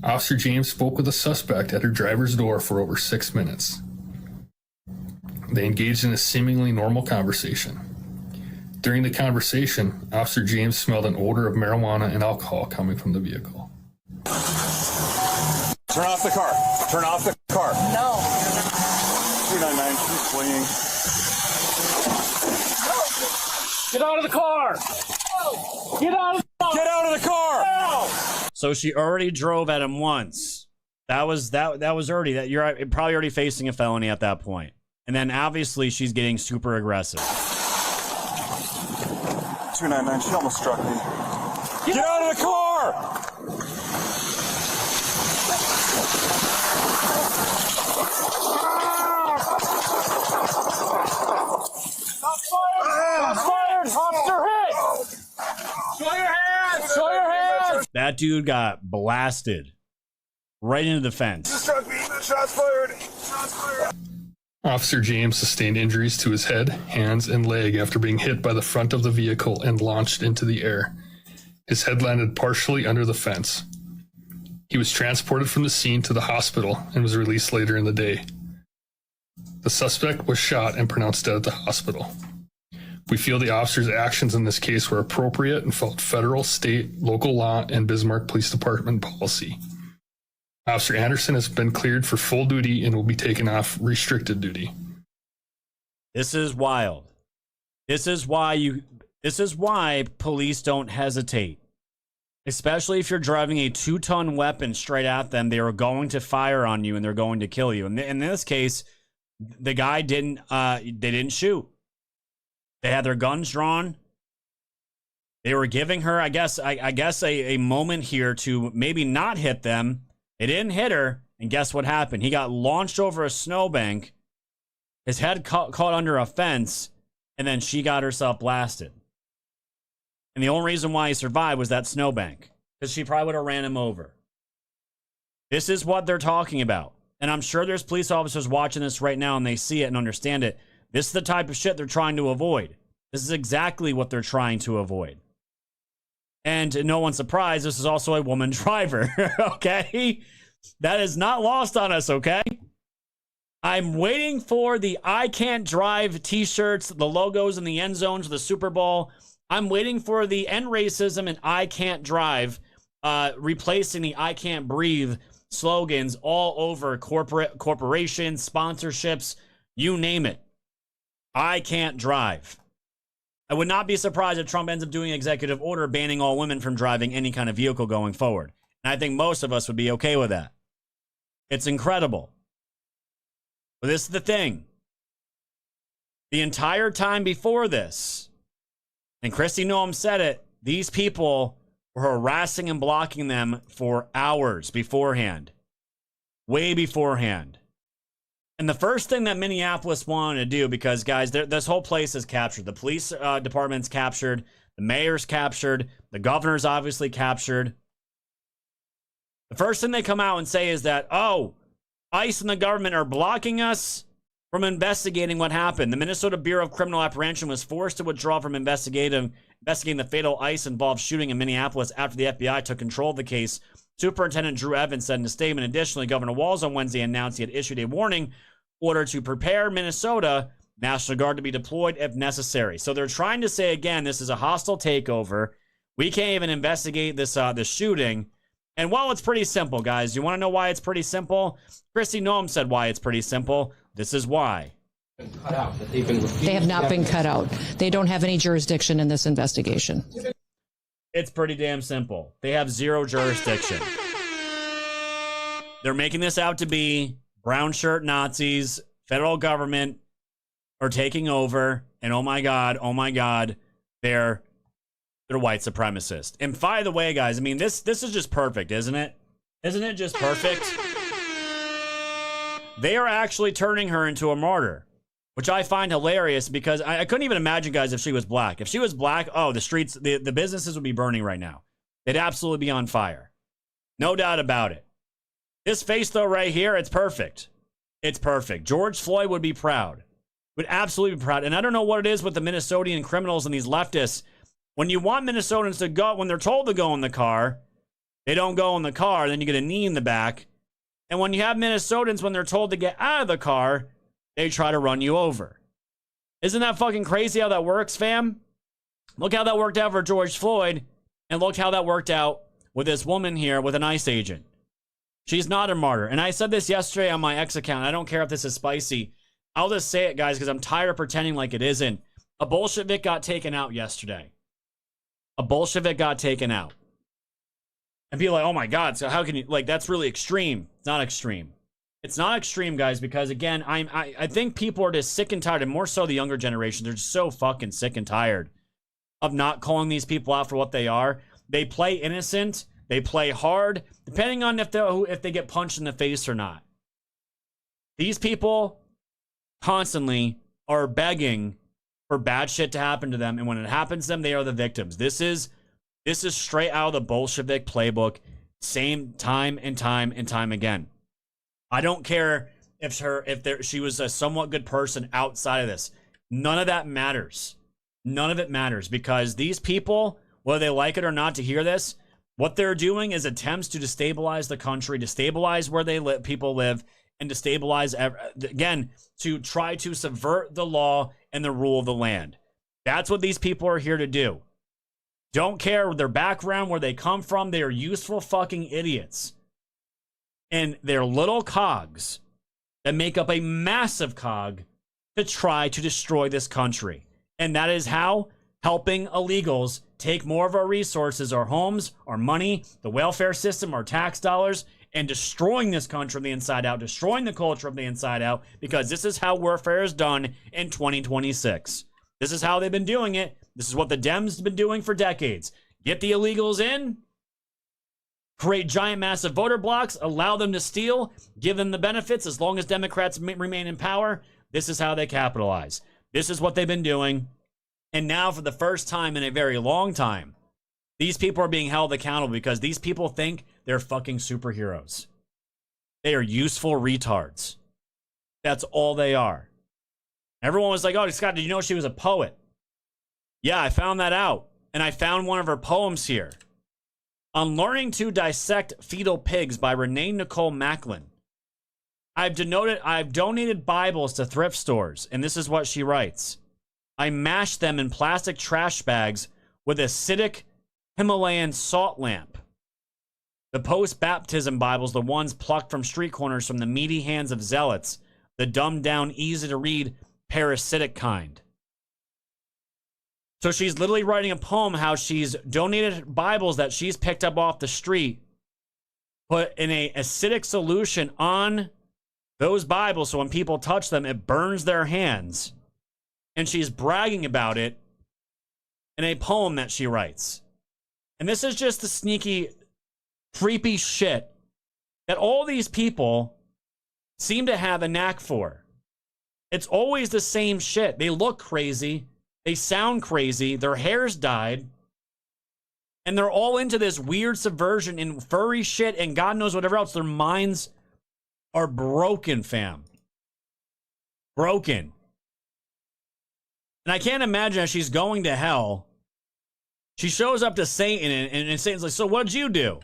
Officer James spoke with the suspect at her driver's door for over 6 minutes. They engaged in a seemingly normal conversation. During the conversation, Officer James smelled an odor of marijuana and alcohol coming from the vehicle. Turn off the car. Turn off the car. No. 299, she's fleeing. Get out of the car! Get out of the car! Get out of the car! So she already drove at him once. That was already that you're probably already facing a felony at that point. And then obviously she's getting super aggressive. 299, she almost struck me. Get out of the car! Shots fired! Officer hit! Show your hands! Show your hands! That dude got blasted right into the fence. Struck me. Shots fired! Shots fired! Officer James sustained injuries to his head, hands, and leg after being hit by the front of the vehicle and launched into the air. His head landed partially under the fence. He was transported from the scene to the hospital and was released later in the day. The suspect was shot and pronounced dead at the hospital. We feel the officer's actions in this case were appropriate and followed federal, state, local law, and Bismarck Police Department policy. Officer Anderson has been cleared for full duty and will be taken off restricted duty. This is wild. This is why police don't hesitate. Especially if you're driving a 2-ton weapon straight at them, they are going to fire on you and they're going to kill you. And in this case, the guy didn't shoot. They had their guns drawn. They were giving her, I guess a moment here to maybe not hit them. They didn't hit her, and guess what happened? He got launched over a snowbank. His head caught under a fence, and then she got herself blasted. And the only reason why he survived was that snowbank, because she probably would have ran him over. This is what they're talking about. And I'm sure there's police officers watching this right now, and they see it and understand it. This is the type of shit they're trying to avoid. This is exactly what they're trying to avoid. And to no one's surprise, this is also a woman driver, okay? That is not lost on us, okay? I'm waiting for the I Can't Drive t-shirts, the logos in the end zones of the Super Bowl. I'm waiting for the end racism and I Can't Drive, replacing the I Can't Breathe slogans all over corporations, sponsorships, you name it. I can't drive. I would not be surprised if Trump ends up doing an executive order banning all women from driving any kind of vehicle going forward. And I think most of us would be okay with that. It's incredible. But this is the thing. The entire time before this, and Kristi Noem said it, these people were harassing and blocking them for hours beforehand. Way beforehand. And the first thing that Minneapolis wanted to do, because, guys, this whole place is captured. The police department's captured. The mayor's captured. The governor's obviously captured. The first thing they come out and say is that, oh, ICE and the government are blocking us from investigating what happened. The Minnesota Bureau of Criminal Apprehension was forced to withdraw from investigating the fatal ICE-involved shooting in Minneapolis after the FBI took control of the case. Superintendent Drew Evans said in a statement. Additionally, Governor Walz on Wednesday announced he had issued a warning order to prepare Minnesota National Guard to be deployed if necessary. So they're trying to say, again, this is a hostile takeover. We can't even investigate this shooting. And while it's pretty simple, guys, you want to know why it's pretty simple? Kristi Noem said why it's pretty simple. This is why. They have not been cut out. They don't have any jurisdiction in this investigation. It's pretty damn simple. They have zero jurisdiction. They're making this out to be brown shirt Nazis, federal government are taking over, and oh my God, they're white supremacists. And by the way, guys, I mean, this is just perfect, isn't it? Isn't it just perfect? They are actually turning her into a martyr, which I find hilarious because I couldn't even imagine, guys, if she was black. If she was black, oh, the streets, the businesses would be burning right now. They'd absolutely be on fire. No doubt about it. This face, though, right here, it's perfect. It's perfect. George Floyd would be proud. Would absolutely be proud. And I don't know what it is with the Minnesotan criminals and these leftists. When you want Minnesotans to go, when they're told to go in the car, they don't go in the car. Then you get a knee in the back. And when you have Minnesotans, when they're told to get out of the car, they try to run you over. Isn't that fucking crazy how that works, fam? Look how that worked out for George Floyd. And look how that worked out with this woman here with an ICE agent. She's not a martyr. And I said this yesterday on my X account. I don't care if this is spicy. I'll just say it, guys, because I'm tired of pretending like it isn't. A Bolshevik got taken out yesterday. A Bolshevik got taken out. And people are like, oh my God, so how can you, like, that's really extreme. It's not extreme. It's not extreme, guys, because again, I think people are just sick and tired, and more so the younger generation. They're just so fucking sick and tired of not calling these people out for what they are. They play innocent. They play hard, depending on if they get punched in the face or not. These people constantly are begging for bad shit to happen to them, and when it happens to them, they are the victims. This is straight out of the Bolshevik playbook, same time and time and time again. I don't care if she was a somewhat good person outside of this. None of that matters. None of it matters, because these people, whether they like it or not to hear this, what they're doing is attempts to destabilize the country, destabilize where people live, and destabilize, again, to try to subvert the law and the rule of the land. That's what these people are here to do. Don't care their background, where they come from. They are useful fucking idiots. And they're little cogs that make up a massive cog to try to destroy this country. And that is how helping illegals take more of our resources, our homes, our money, the welfare system, our tax dollars, and destroying this country from the inside out, destroying the culture from the inside out, because this is how warfare is done in 2026. This is how they've been doing it. This is what the Dems have been doing for decades. Get the illegals in, create giant massive voter blocks, allow them to steal, give them the benefits as long as Democrats remain in power. This is how they capitalize. This is what they've been doing. And now, for the first time in a very long time, these people are being held accountable, because these people think they're fucking superheroes. They are useful retards. That's all they are. Everyone was like, oh, Scott, did you know she was a poet? Yeah, I found that out. And I found one of her poems here. On Learning to Dissect Fetal Pigs by Renee Nicole Macklin. I've donated Bibles to thrift stores, and this is what she writes. I mashed them in plastic trash bags with acidic Himalayan salt lamp. The post-baptism Bibles, the ones plucked from street corners from the meaty hands of zealots, the dumbed-down, easy-to-read, parasitic kind. So she's literally writing a poem how she's donated Bibles that she's picked up off the street, put in a acidic solution on those Bibles, so when people touch them, it burns their hands. And she's bragging about it in a poem that she writes. And this is just the sneaky, creepy shit that all these people seem to have a knack for. It's always the same shit. They look crazy. They sound crazy. Their hair's dyed. And they're all into this weird subversion and furry shit and God knows whatever else. Their minds are broken, fam. Broken. And I can't imagine, as she's going to hell, she shows up to Satan, and Satan's like, so what'd you do?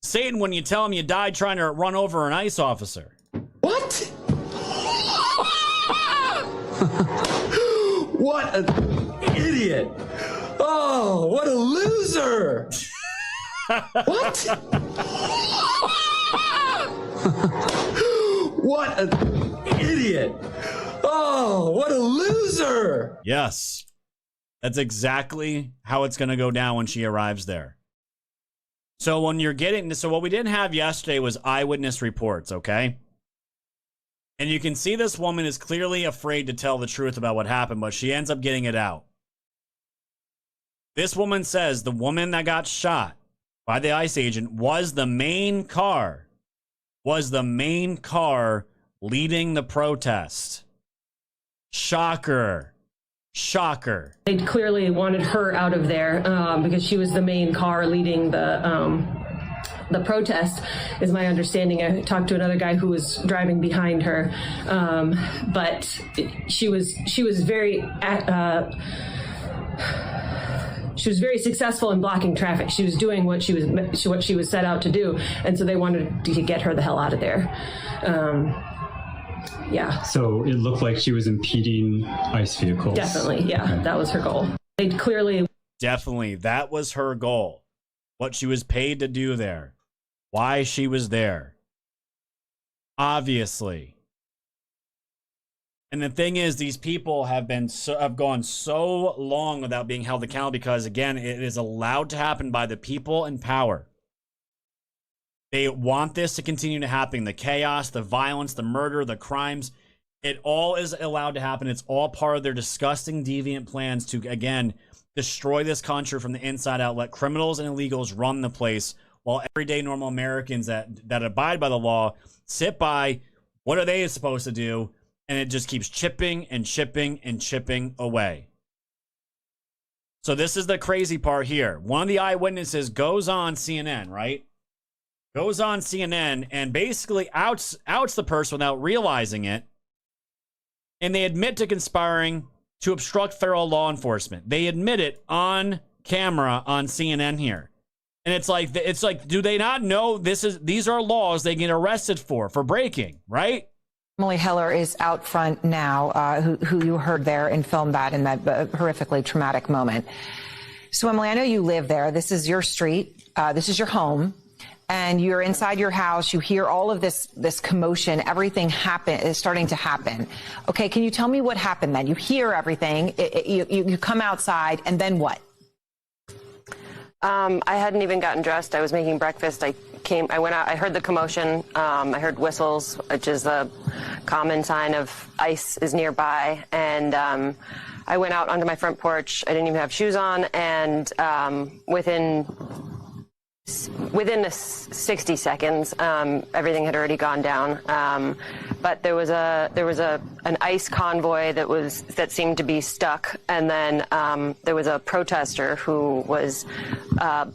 Satan, when you tell him you died trying to run over an ICE officer. What? What an idiot. Oh, what a loser. What? What an idiot. Oh, what a loser! Yes. That's exactly how it's going to go down when she arrives there. So what we didn't have yesterday was eyewitness reports, okay? And you can see this woman is clearly afraid to tell the truth about what happened, but she ends up getting it out. This woman says the woman that got shot by the ICE agent was the main car leading the protest. Shocker. They clearly wanted her out of there because she was the main car leading the protest, is my understanding. I talked to another guy who was driving behind her, but she was very successful in blocking traffic. She was doing what she was set out to do, and so they wanted to get her the hell out of there. Yeah. So it looked like she was impeding ICE vehicles. Definitely, yeah. Okay. That was her goal. They clearly... Definitely, that was her goal. What she was paid to do there. Why she was there. Obviously. And the thing is, these people have gone so long without being held accountable because, again, it is allowed to happen by the people in power. They want this to continue to happen. The chaos, the violence, the murder, the crimes. It all is allowed to happen. It's all part of their disgusting, deviant plans to, again, destroy this country from the inside out. Let criminals and illegals run the place while everyday normal Americans that abide by the law sit by. What are they supposed to do? And it just keeps chipping and chipping and chipping away. So this is the crazy part here. One of the eyewitnesses goes on CNN, right? Goes on CNN and basically outs the person without realizing it. And they admit to conspiring to obstruct federal law enforcement. They admit it on camera on CNN here. And it's like, do they not know these are laws they get arrested for breaking, right? Emily Heller is out front now, who you heard there and filmed that in that horrifically traumatic moment. So, Emily, I know you live there. This is your street. This is your home. And you're inside your house. You hear all of this commotion. Everything is starting to happen. Okay, can you tell me what happened then? You hear everything. You come outside, and then what? I hadn't even gotten dressed. I was making breakfast. I went out. I heard the commotion. I heard whistles, which is a common sign of ICE is nearby. And I went out onto my front porch. I didn't even have shoes on. And within 60 seconds, everything had already gone down. But there was an ICE convoy that seemed to be stuck, and then there was a protester who was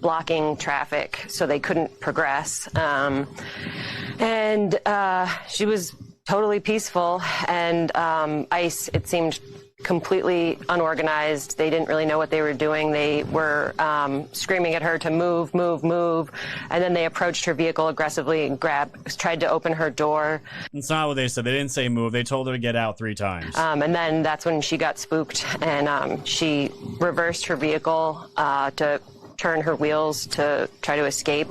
blocking traffic, so they couldn't progress. And she was totally peaceful, and ICE, it seemed, completely unorganized. They didn't really know what they were doing. They were screaming at her to move, move, move. And then they approached her vehicle aggressively and tried to open her door. That's not what they said. They didn't say move. They told her to get out 3 times. And then that's when she got spooked, and she reversed her vehicle to turn her wheels to try to escape.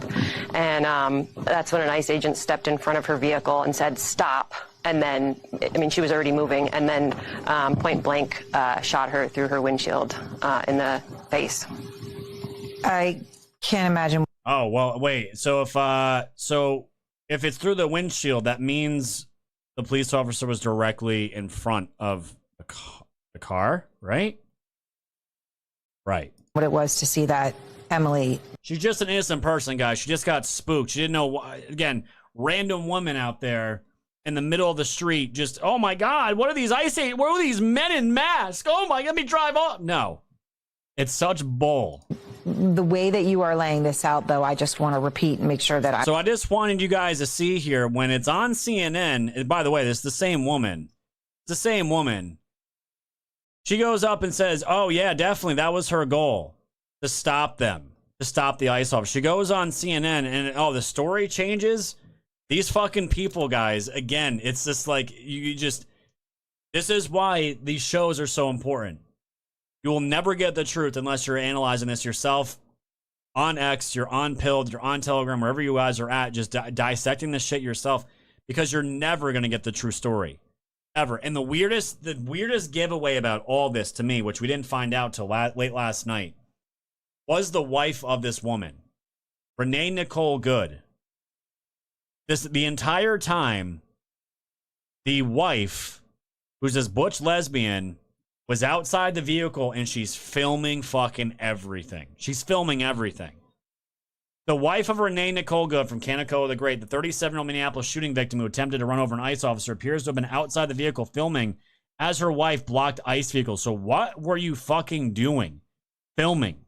And that's when an ICE agent stepped in front of her vehicle and said, "Stop." And then, I mean, she was already moving, and then point blank shot her through her windshield in the face. I can't imagine. Oh, well, wait. So if it's through the windshield, that means the police officer was directly in front of the car, right? Right. What it was to see that Emily. She's just an innocent person, guys. She just got spooked. She didn't know why. Again, random woman out there in the middle of the street, just, oh my God, what are these what are these men in masks? Oh my, let me drive off. No, it's such bull. The way that you are laying this out, though, I just want to repeat and make sure that So I just wanted you guys to see here, when it's on CNN, and by the way, this is the same woman. It's the same woman. She goes up and says, oh yeah, definitely, that was her goal, to stop them, to stop the ICE officer. She goes on CNN and, oh, the story changes. These fucking people, guys, again, it's just like, this is why these shows are so important. You will never get the truth unless you're analyzing this yourself on X, you're on Pilled, you're on Telegram, wherever you guys are at, just dissecting this shit yourself, because you're never going to get the true story. Ever. And the weirdest giveaway about all this to me, which we didn't find out till late last night, was the wife of this woman, Renee Nicole Good. The entire time, the wife, who's this butch lesbian, was outside the vehicle, and she's filming fucking everything. She's filming everything. The wife of Renee Nicole Good from Canaco the Great, the 37-year-old Minneapolis shooting victim who attempted to run over an ICE officer, appears to have been outside the vehicle filming as her wife blocked ICE vehicles. So what were you fucking doing? Filming.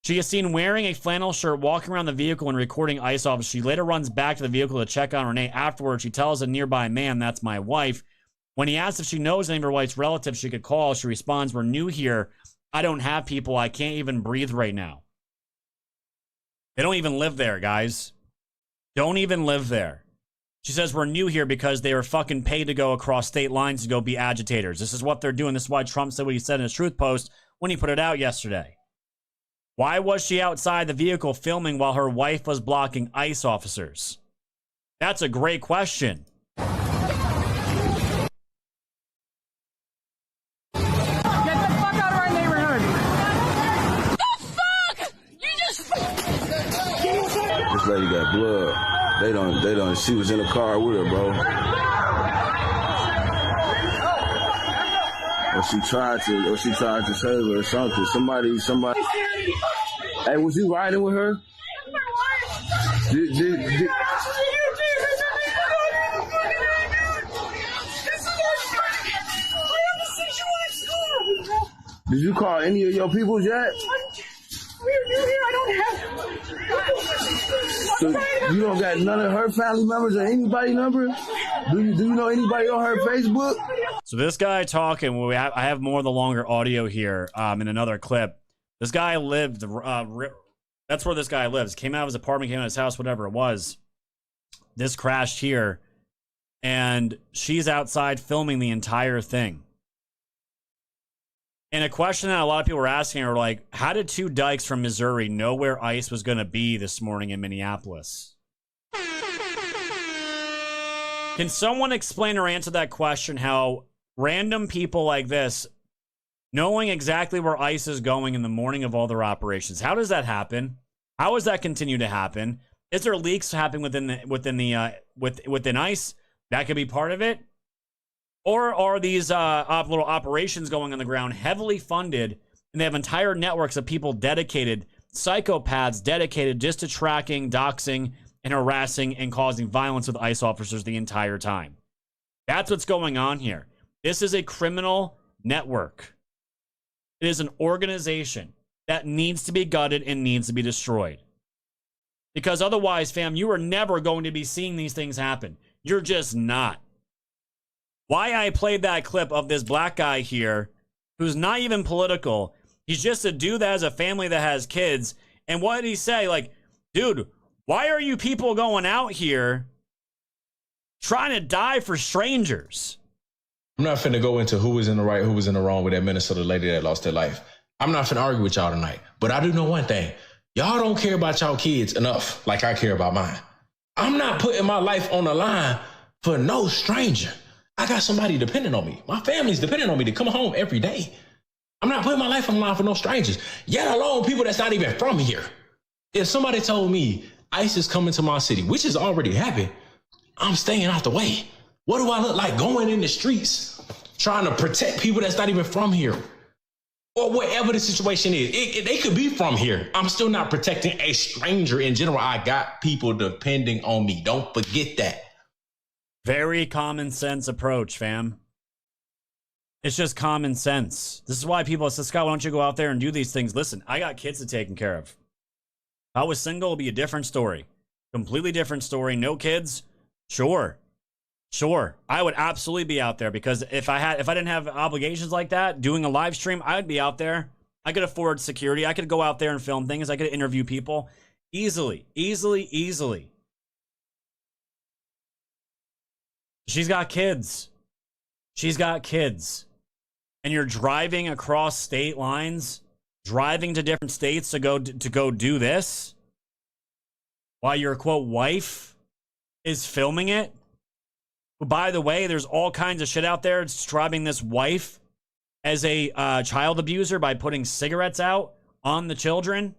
She is seen wearing a flannel shirt, walking around the vehicle and recording ICE officers. She later runs back to the vehicle to check on Renee. Afterwards, she tells a nearby man, "That's my wife." When he asks if she knows any of her wife's relatives she could call, she responds, "We're new here. I don't have people. I can't even breathe right now." They don't even live there, guys. Don't even live there. She says, "We're new here because they were fucking paid to go across state lines to go be agitators. This is what they're doing. This is why Trump said what he said in his truth post when he put it out yesterday." Why was she outside the vehicle filming while her wife was blocking ICE officers? That's a great question. Get the fuck out of our neighborhood! The fuck? You just... This lady got blood. They don't, she was in the car with her, bro. Or she tried to save her or something. Somebody. Hey, was you riding with her? Did you call any of your people yet? We're new here. I don't have... So you don't got none of her family members or anybody number? Do you know anybody on her Facebook? So this guy talking, I have more of the longer audio here in another clip. This guy lived, that's where this guy lives. Came out of his apartment, came out of his house, whatever it was. This crashed here. And she's outside filming the entire thing. And a question that a lot of people were asking are like, how did two dykes from Missouri know where ICE was going to be this morning in Minneapolis? Can someone explain or answer that question, how random people like this, knowing exactly where ICE is going in the morning of all their operations, how does that happen? How does that continue to happen? Is there leaks happening within ICE? That could be part of it. Or are these little operations going on the ground heavily funded, and they have entire networks of people dedicated, psychopaths dedicated just to tracking, doxing, and harassing and causing violence with ICE officers the entire time? That's what's going on here. This is a criminal network. It is an organization that needs to be gutted and needs to be destroyed. Because otherwise, fam, you are never going to be seeing these things happen. You're just not. Why I played that clip of this black guy here, who's not even political. He's just a dude that has a family that has kids. And what did he say? Like, dude, why are you people going out here trying to die for strangers? I'm not finna go into who was in the right, who was in the wrong with that Minnesota lady that lost her life. I'm not finna argue with y'all tonight. But I do know one thing. Y'all don't care about y'all kids enough like I care about mine. I'm not putting my life on the line for no stranger. I got somebody depending on me. My family's depending on me to come home every day. I'm not putting my life on the line for no strangers, yet alone people that's not even from here. If somebody told me ICE is coming to my city, which has already happened, I'm staying out the way. What do I look like going in the streets trying to protect people that's not even from here? Or whatever the situation is. They could be from here. I'm still not protecting a stranger in general. I got people depending on me. Don't forget that. Very common sense approach, fam. It's just common sense. This is why people say, Scott, why don't you go out there and do these things? Listen, I got kids to take care of. If I was single, it'd be a different story. Completely different story. No kids? Sure. I would absolutely be out there, because if I didn't have obligations like that, doing a live stream, I'd be out there. I could afford security. I could go out there and film things. I could interview people easily. She's got kids. And you're driving across state lines, driving to different states to go do this, while your quote wife is filming it. By the way, there's all kinds of shit out there describing this wife as a child abuser by putting cigarettes out on the children.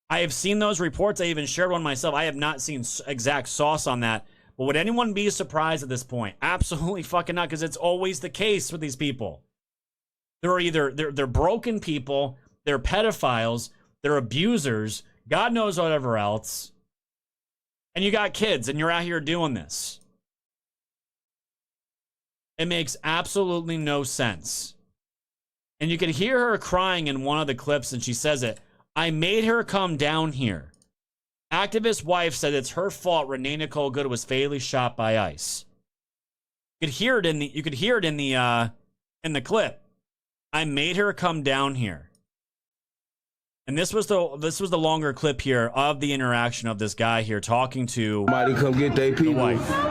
I have seen those reports. I even shared one myself. I have not seen exact sauce on that. But would anyone be surprised at this point? Absolutely fucking not, because it's always the case with these people. They're either they're broken people, they're pedophiles, they're abusers God knows whatever else. And you got kids and you're out here doing this. It makes absolutely no sense. And you can hear her crying in one of the clips, and she says it. I made her come down here. Activist wife said it's her fault Renee Nicole Good was fatally shot by ICE. You could hear it in the clip. I made her come down here. And this was the longer clip here of the interaction of this guy here talking to somebody come get their people. The wife.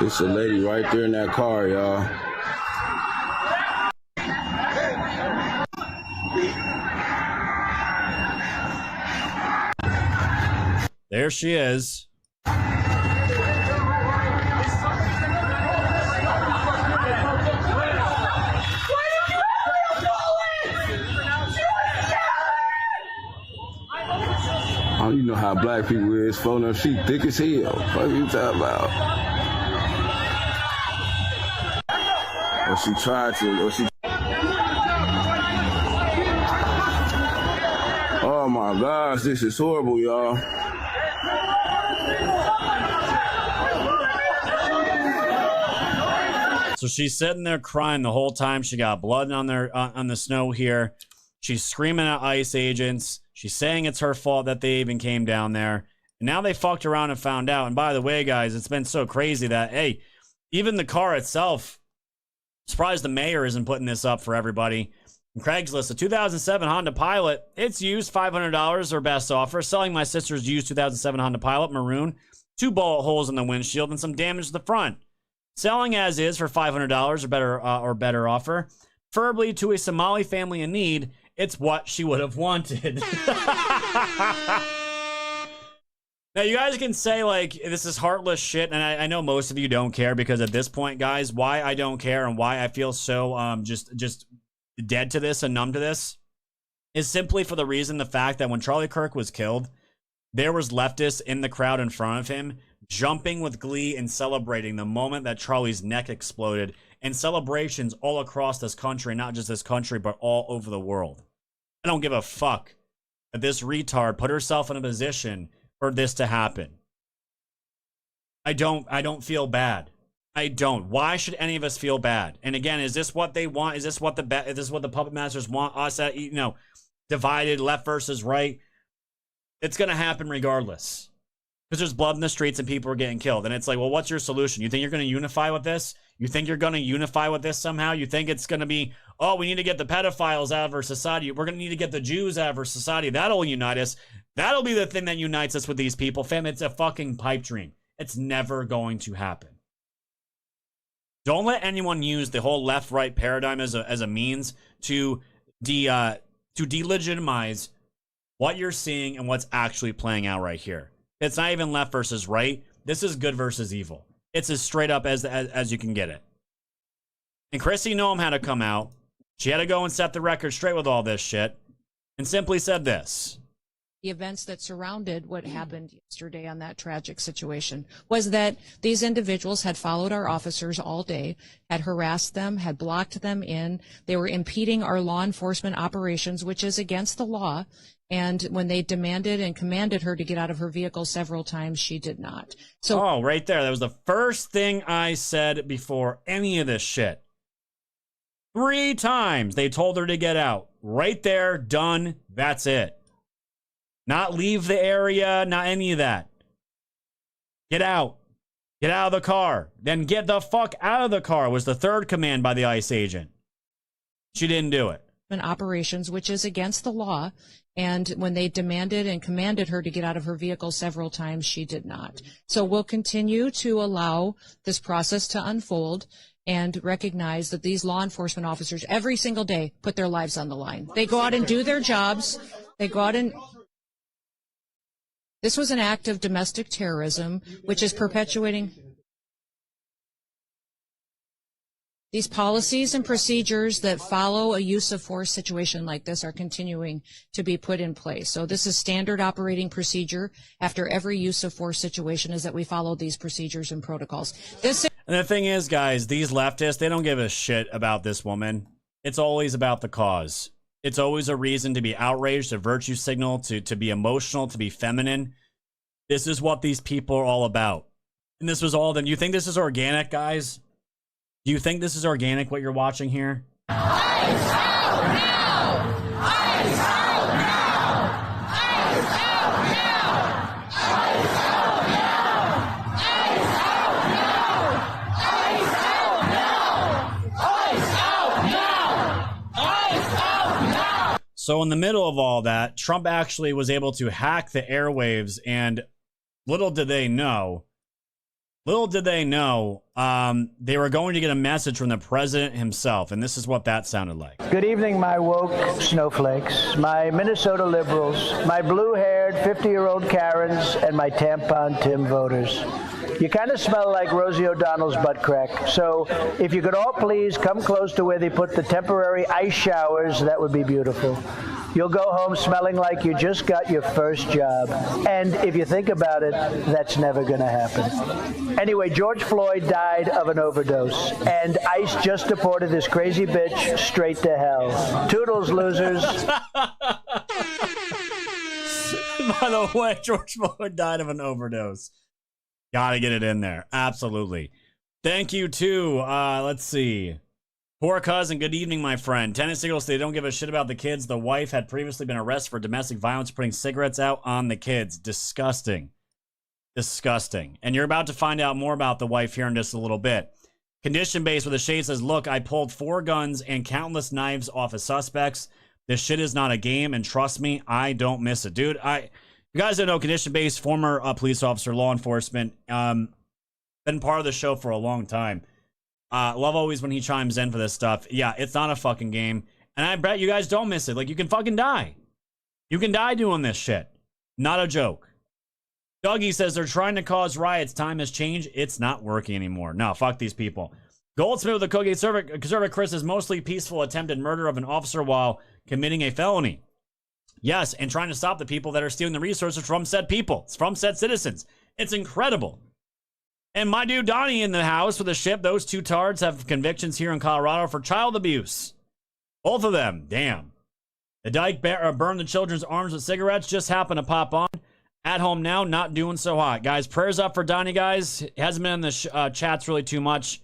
It's a lady right there in that car, y'all. There she is. Oh, you know how black people is. Phone up, she thick as hell. What you talking about? Or she tried to, or she... Oh my gosh, this is horrible, y'all. So she's sitting there crying the whole time. She got blood on the snow here. She's screaming at ICE agents. She's saying it's her fault that they even came down there. And now they fucked around and found out. And by the way, guys, it's been so crazy that, hey, even the car itself, surprised the mayor isn't putting this up for everybody. And Craigslist, a 2007 Honda Pilot. It's used, $500 or best offer. Selling my sister's used 2007 Honda Pilot, maroon. 2 bullet holes in the windshield and some damage to the front. Selling as is for $500 or better offer. Preferably to a Somali family in need. It's what she would have wanted. Now, you guys can say, like, this is heartless shit, and I know most of you don't care, because at this point, guys, why I don't care and why I feel so just dead to this and numb to this is simply for the fact that when Charlie Kirk was killed, there was leftists in the crowd in front of him jumping with glee and celebrating the moment that Charlie's neck exploded, and celebrations all across this country, not just this country, but all over the world. I don't give a fuck that this retard put herself in a position for this to happen. I don't feel bad. I don't. Why should any of us feel bad? And again, is this what they want? Is this what the puppet masters want us at, divided left versus right? It's going to happen regardless. Because there's blood in the streets and people are getting killed. And it's like, well, what's your solution? You think you're going to unify with this? You think you're going to unify with this somehow? You think it's going to be, oh, we need to get the pedophiles out of our society. We're going to need to get the Jews out of our society. That'll unite us. That'll be the thing that unites us with these people. Fam, it's a fucking pipe dream. It's never going to happen. Don't let anyone use the whole left-right paradigm as a means to delegitimize what you're seeing and what's actually playing out right here. It's not even left versus right. This is good versus evil. It's as straight up as you can get it. And Chrissy Noem had to come out. She had to go and set the record straight with all this shit and simply said this. The events that surrounded what happened yesterday on that tragic situation was that these individuals had followed our officers all day, had harassed them, had blocked them in. They were impeding our law enforcement operations, which is against the law. And when they demanded and commanded her to get out of her vehicle several times, she did not. So, right there. That was the first thing I said before any of this shit. 3 times they told her to get out. Right there, done. That's it. Not leave the area, not any of that. Get out. Get out of the car. Then get the fuck out of the car was the 3rd command by the ICE agent. She didn't do it. Operations, which is against the law. And when they demanded and commanded her to get out of her vehicle several times, she did not. So we'll continue to allow this process to unfold and recognize that these law enforcement officers every single day put their lives on the line. They go out and do their jobs. They go out and... This was an act of domestic terrorism, which is perpetuating... These policies and procedures that follow a use of force situation like this are continuing to be put in place. So this is standard operating procedure after every use of force situation, is that we follow these procedures and protocols. And the thing is, guys, these leftists, they don't give a shit about this woman. It's always about the cause. It's always a reason to be outraged, a virtue signal, to be emotional, to be feminine. This is what these people are all about. And this was all them. You think this is organic, guys? Do you think this is organic, what you're watching here? Ice out now! Ice out now! Ice out now! Ice out now! Ice out now! Ice out now! Ice out now! Ice out now! So in the middle of all that, Trump actually was able to hack the airwaves, and little did they know, they were going to get a message from the president himself, and this is what that sounded like. Good evening, my woke snowflakes, my Minnesota liberals, my blue-haired 50-year-old Karens, and my tampon Tim voters. You kind of smell like Rosie O'Donnell's butt crack, so if you could all please come close to where they put the temporary ice showers, that would be beautiful. You'll go home smelling like you just got your first job. And if you think about it, that's never going to happen. Anyway, George Floyd died of an overdose, and ICE just deported this crazy bitch straight to hell. Toodles, losers. By the way, George Floyd died of an overdose. Gotta get it in there. Absolutely. Thank you, too. Let's see. Poor cousin, good evening, my friend. Tennis Eagles, they don't give a shit about the kids. The wife had previously been arrested for domestic violence, putting cigarettes out on the kids. Disgusting. Disgusting. And you're about to find out more about the wife here in just a little bit. Condition based with a shade says, look, I pulled 4 guns and countless knives off of suspects. This shit is not a game, and trust me, I don't miss it. Dude, you guys don't know, condition based, former police officer, law enforcement, been part of the show for a long time. Love always when he chimes in for this stuff. Yeah, it's not a fucking game. And I bet you guys don't miss it. Like, you can fucking die. You can die doing this shit. Not a joke. Dougie says they're trying to cause riots. Time has changed. It's not working anymore. No, fuck these people. Goldsmith with the cookie. Conservative Chris is mostly peaceful attempted murder of an officer while committing a felony. Yes, and trying to stop the people that are stealing the resources from said people, from said citizens. It's incredible. And my dude Donnie in the house with a ship. Those 2 tards have convictions here in Colorado for child abuse. Both of them. Damn. The dyke burned the children's arms with cigarettes. Just happened to pop on. At home now, not doing so hot. Guys, prayers up for Donnie, guys. He hasn't been in the chats really too much.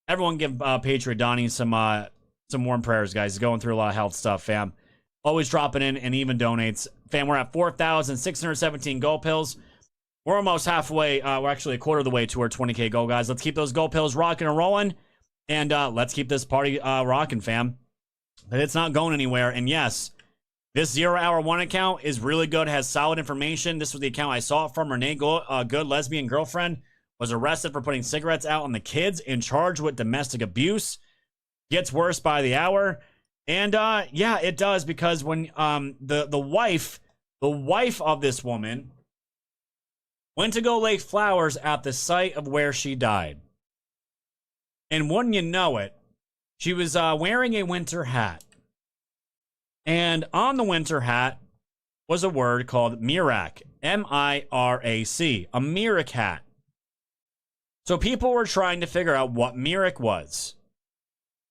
Everyone give Patriot Donnie some warm prayers, guys. He's going through a lot of health stuff, fam. Always dropping in and even donates. Fam, we're at 4,617 gold pills. We're almost halfway. We're actually a quarter of the way to our 20K goal, guys. Let's keep those gold pills rocking and rolling. And let's keep this party rocking, fam. But it's not going anywhere. And yes, this 0 Hour 1 account is really good. Has solid information. This was the account I saw it from. Renee Good, lesbian girlfriend, was arrested for putting cigarettes out on the kids, in charge with domestic abuse. Gets worse by the hour. And yeah, it does, because when the wife of this woman went to go lay flowers at the site of where she died. And wouldn't you know it, she was wearing a winter hat. And on the winter hat was a word called Mirac, M-I-R-A-C, a Mirac hat. So people were trying to figure out what Mirac was.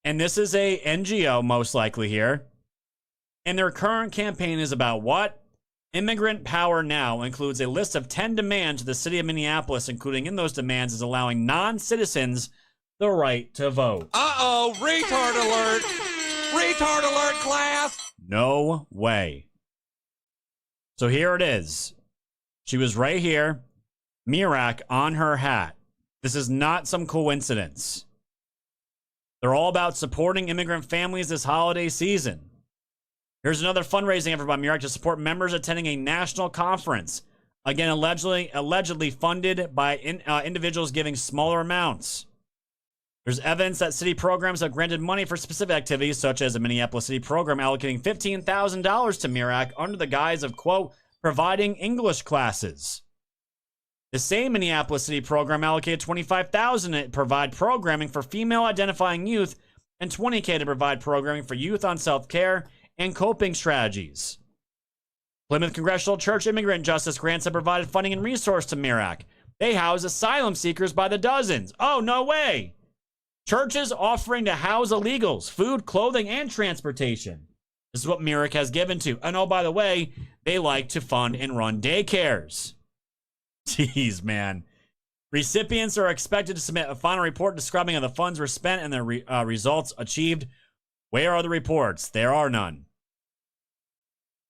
And this is a NGO, most likely here. And their current campaign is about what? Immigrant Power Now includes a list of 10 demands to the city of Minneapolis, including in those demands is allowing non-citizens the right to vote. Uh-oh, retard alert! Retard alert, class! No way. So here it is. She was right here, Mirac on her hat. This is not some coincidence. They're all about supporting immigrant families this holiday season. Here's another fundraising effort by Mirac to support members attending a national conference. Again, allegedly funded by individuals giving smaller amounts. There's evidence that city programs have granted money for specific activities, such as a Minneapolis city program allocating $15,000 to Mirac under the guise of, quote, providing English classes. The same Minneapolis City program allocated $25,000 to provide programming for female-identifying youth and $20,000 to provide programming for youth on self-care and coping strategies. Plymouth Congressional Church Immigrant Justice Grants have provided funding and resource to MIRAC. They house asylum seekers by the dozens. Oh, no way. Churches offering to house illegals, food, clothing, and transportation. This is what MIRAC has given to. And oh, by the way, they like to fund and run daycares. Jeez, man. Recipients are expected to submit a final report describing how the funds were spent and the results achieved. Where are the reports? There are none.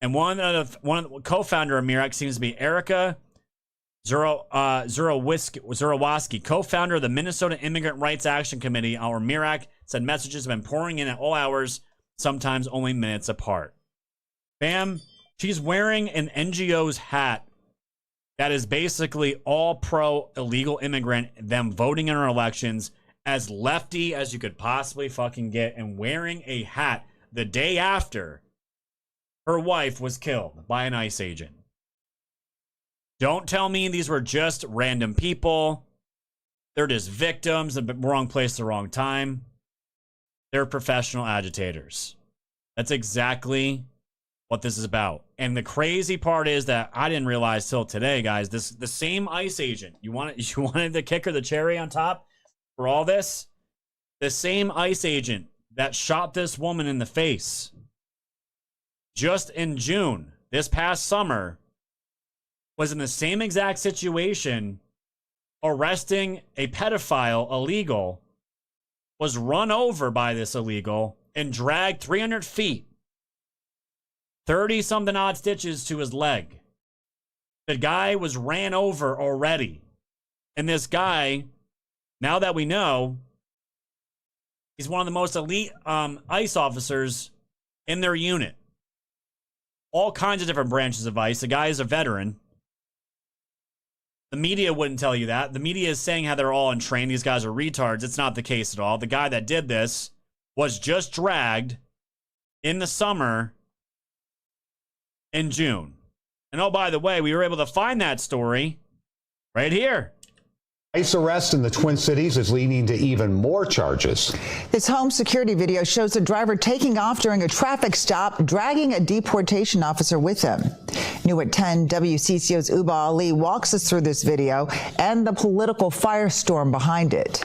And one of the co-founder of MIRAC seems to be Erica Zorowaski, co-founder of the Minnesota Immigrant Rights Action Committee, or MIRAC, said messages have been pouring in at all hours, sometimes only minutes apart. Bam, she's wearing an NGO's hat that is basically all pro illegal immigrant, them voting in our elections, as lefty as you could possibly fucking get, and wearing a hat the day after her wife was killed by an ICE agent. Don't tell me these were just random people. They're just victims in the wrong place, the wrong time. They're professional agitators. That's exactly what this is about. And the crazy part is that I didn't realize till today, guys, the same ICE agent, you wanted the kicker, the cherry on top for all this? The same ICE agent that shot this woman in the face just in June, this past summer, was in the same exact situation, arresting a pedophile illegal, was run over by this illegal and dragged 300 feet, 30-something odd stitches to his leg. The guy was ran over already. And this guy, now that we know, he's one of the most elite ICE officers in their unit. All kinds of different branches of ICE. The guy is a veteran. The media wouldn't tell you that. The media is saying how they're all untrained. These guys are retards. It's not the case at all. The guy that did this was just dragged in the summer in June. And oh, by the way, we were able to find that story right here. ICE arrest in the Twin Cities is leading to even more charges. This home security video shows a driver taking off during a traffic stop, dragging a deportation officer with him. New at 10, WCCO's Uba Ali walks us through this video and the political firestorm behind it.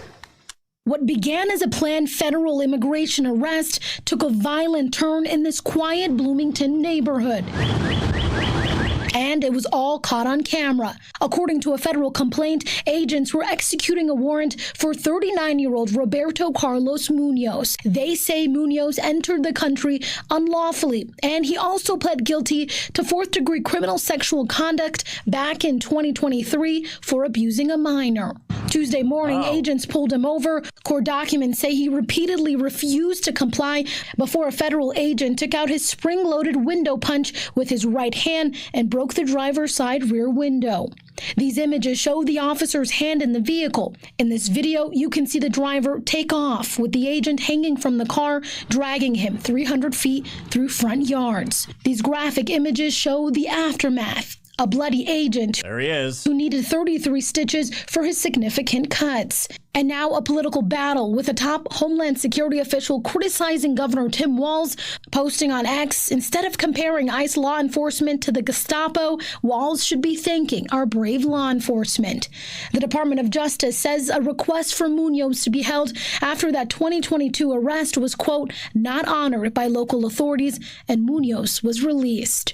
What began as a planned federal immigration arrest took a violent turn in this quiet Bloomington neighborhood. And it was all caught on camera. According to a federal complaint, agents were executing a warrant for 39-year-old Roberto Carlos Munoz. They say Munoz entered the country unlawfully, and he also pled guilty to fourth-degree criminal sexual conduct back in 2023 for abusing a minor. Tuesday morning, agents pulled him over. Court documents say he repeatedly refused to comply before a federal agent took out his spring-loaded window punch with his right hand and broke the driver's side rear window. These images show the officer's hand in the vehicle. In this video, you can see the driver take off with the agent hanging from the car, dragging him 300 feet through front yards. These graphic images show the aftermath. A bloody agent there he is, who needed 33 stitches for his significant cuts. And now a political battle with a top Homeland Security official criticizing Governor Tim Walz, posting on X, instead of comparing ICE law enforcement to the Gestapo, Walz should be thanking our brave law enforcement. The Department of Justice says a request for Munoz to be held after that 2022 arrest was, quote, not honored by local authorities, and Munoz was released.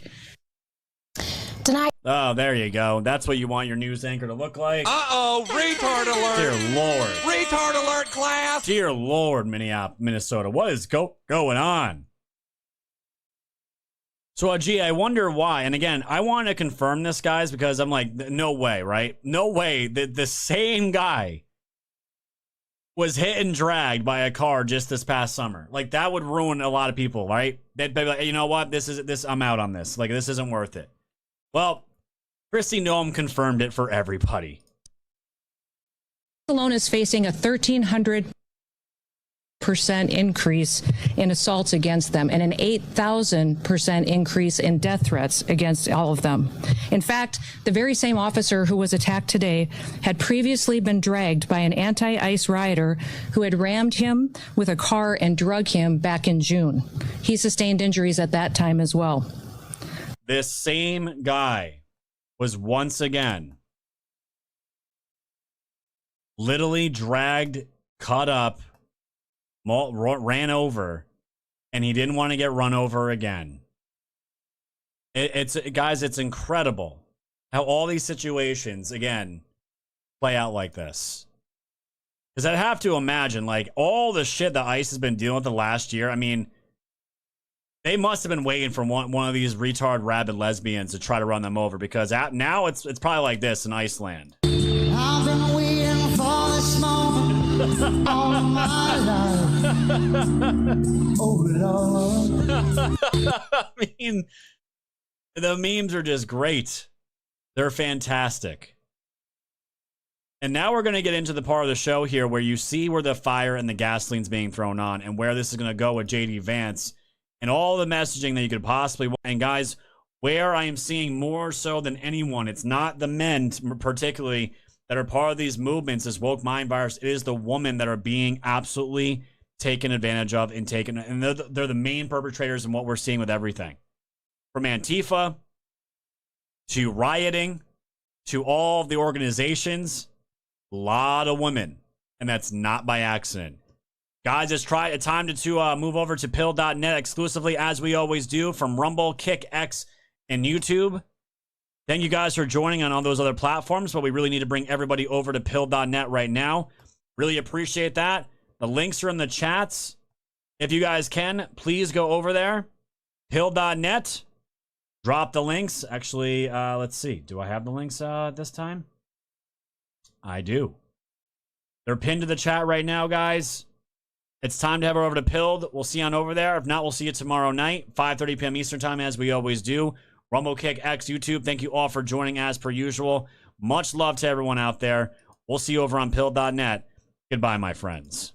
Tonight. Oh, there you go. That's what you want your news anchor to look like. Uh-oh, retard alert. Dear Lord. Retard alert, class. Dear Lord, Minnesota. What is going on? So, gee, I wonder why. And again, I want to confirm this, guys, because I'm like, no way, right? No way that the same guy was hit and dragged by a car just this past summer. Like, that would ruin a lot of people, right? They'd be like, you know what? I'm out on this. Like, this isn't worth it. Well, Christy Noem confirmed it for everybody. Alone is facing a $1,300 800% increase in assaults against them and an 8,000% increase in death threats against all of them. In fact, the very same officer who was attacked today had previously been dragged by an anti-ICE rioter who had rammed him with a car and drug him back in June. He sustained injuries at that time as well. This same guy was once again literally dragged, cut up, ran over, and he didn't want to get run over again. Guys, it's incredible how all these situations, again, play out like this. Because I'd have to imagine, like, all the shit that ICE has been dealing with the last year, I mean, they must have been waiting for one of these retard rabid lesbians to try to run them over, because now it's probably like this in Iceland. I've been waiting for this moment all of my life. Oh, Lord. I mean, the memes are just great. They're fantastic. And now we're going to get into the part of the show here where you see where the fire and the gasoline's being thrown on and where this is going to go with JD Vance and all the messaging that you could possibly want. And guys, where I am seeing more so than anyone, it's not the men particularly that are part of these movements, this woke mind virus. It is the women that are being absolutely taken advantage of and taken. And they're the main perpetrators in what we're seeing with everything. From Antifa to rioting to all of the organizations, a lot of women. And that's not by accident. Guys, it's time to move over to pill.net exclusively, as we always do, from Rumble, Kick, X, and YouTube. Thank you guys for joining on all those other platforms, but we really need to bring everybody over to pill.net right now. Really appreciate that. The links are in the chats. If you guys can, please go over there. Pill.net. Drop the links. Actually, let's see. Do I have the links this time? I do. They're pinned to the chat right now, guys. It's time to head over to Pilled. We'll see you on over there. If not, we'll see you tomorrow night, 5:30 p.m. Eastern time, as we always do. Rumble, Kick, X, YouTube. Thank you all for joining as per usual. Much love to everyone out there. We'll see you over on Pill.net. Goodbye, my friends.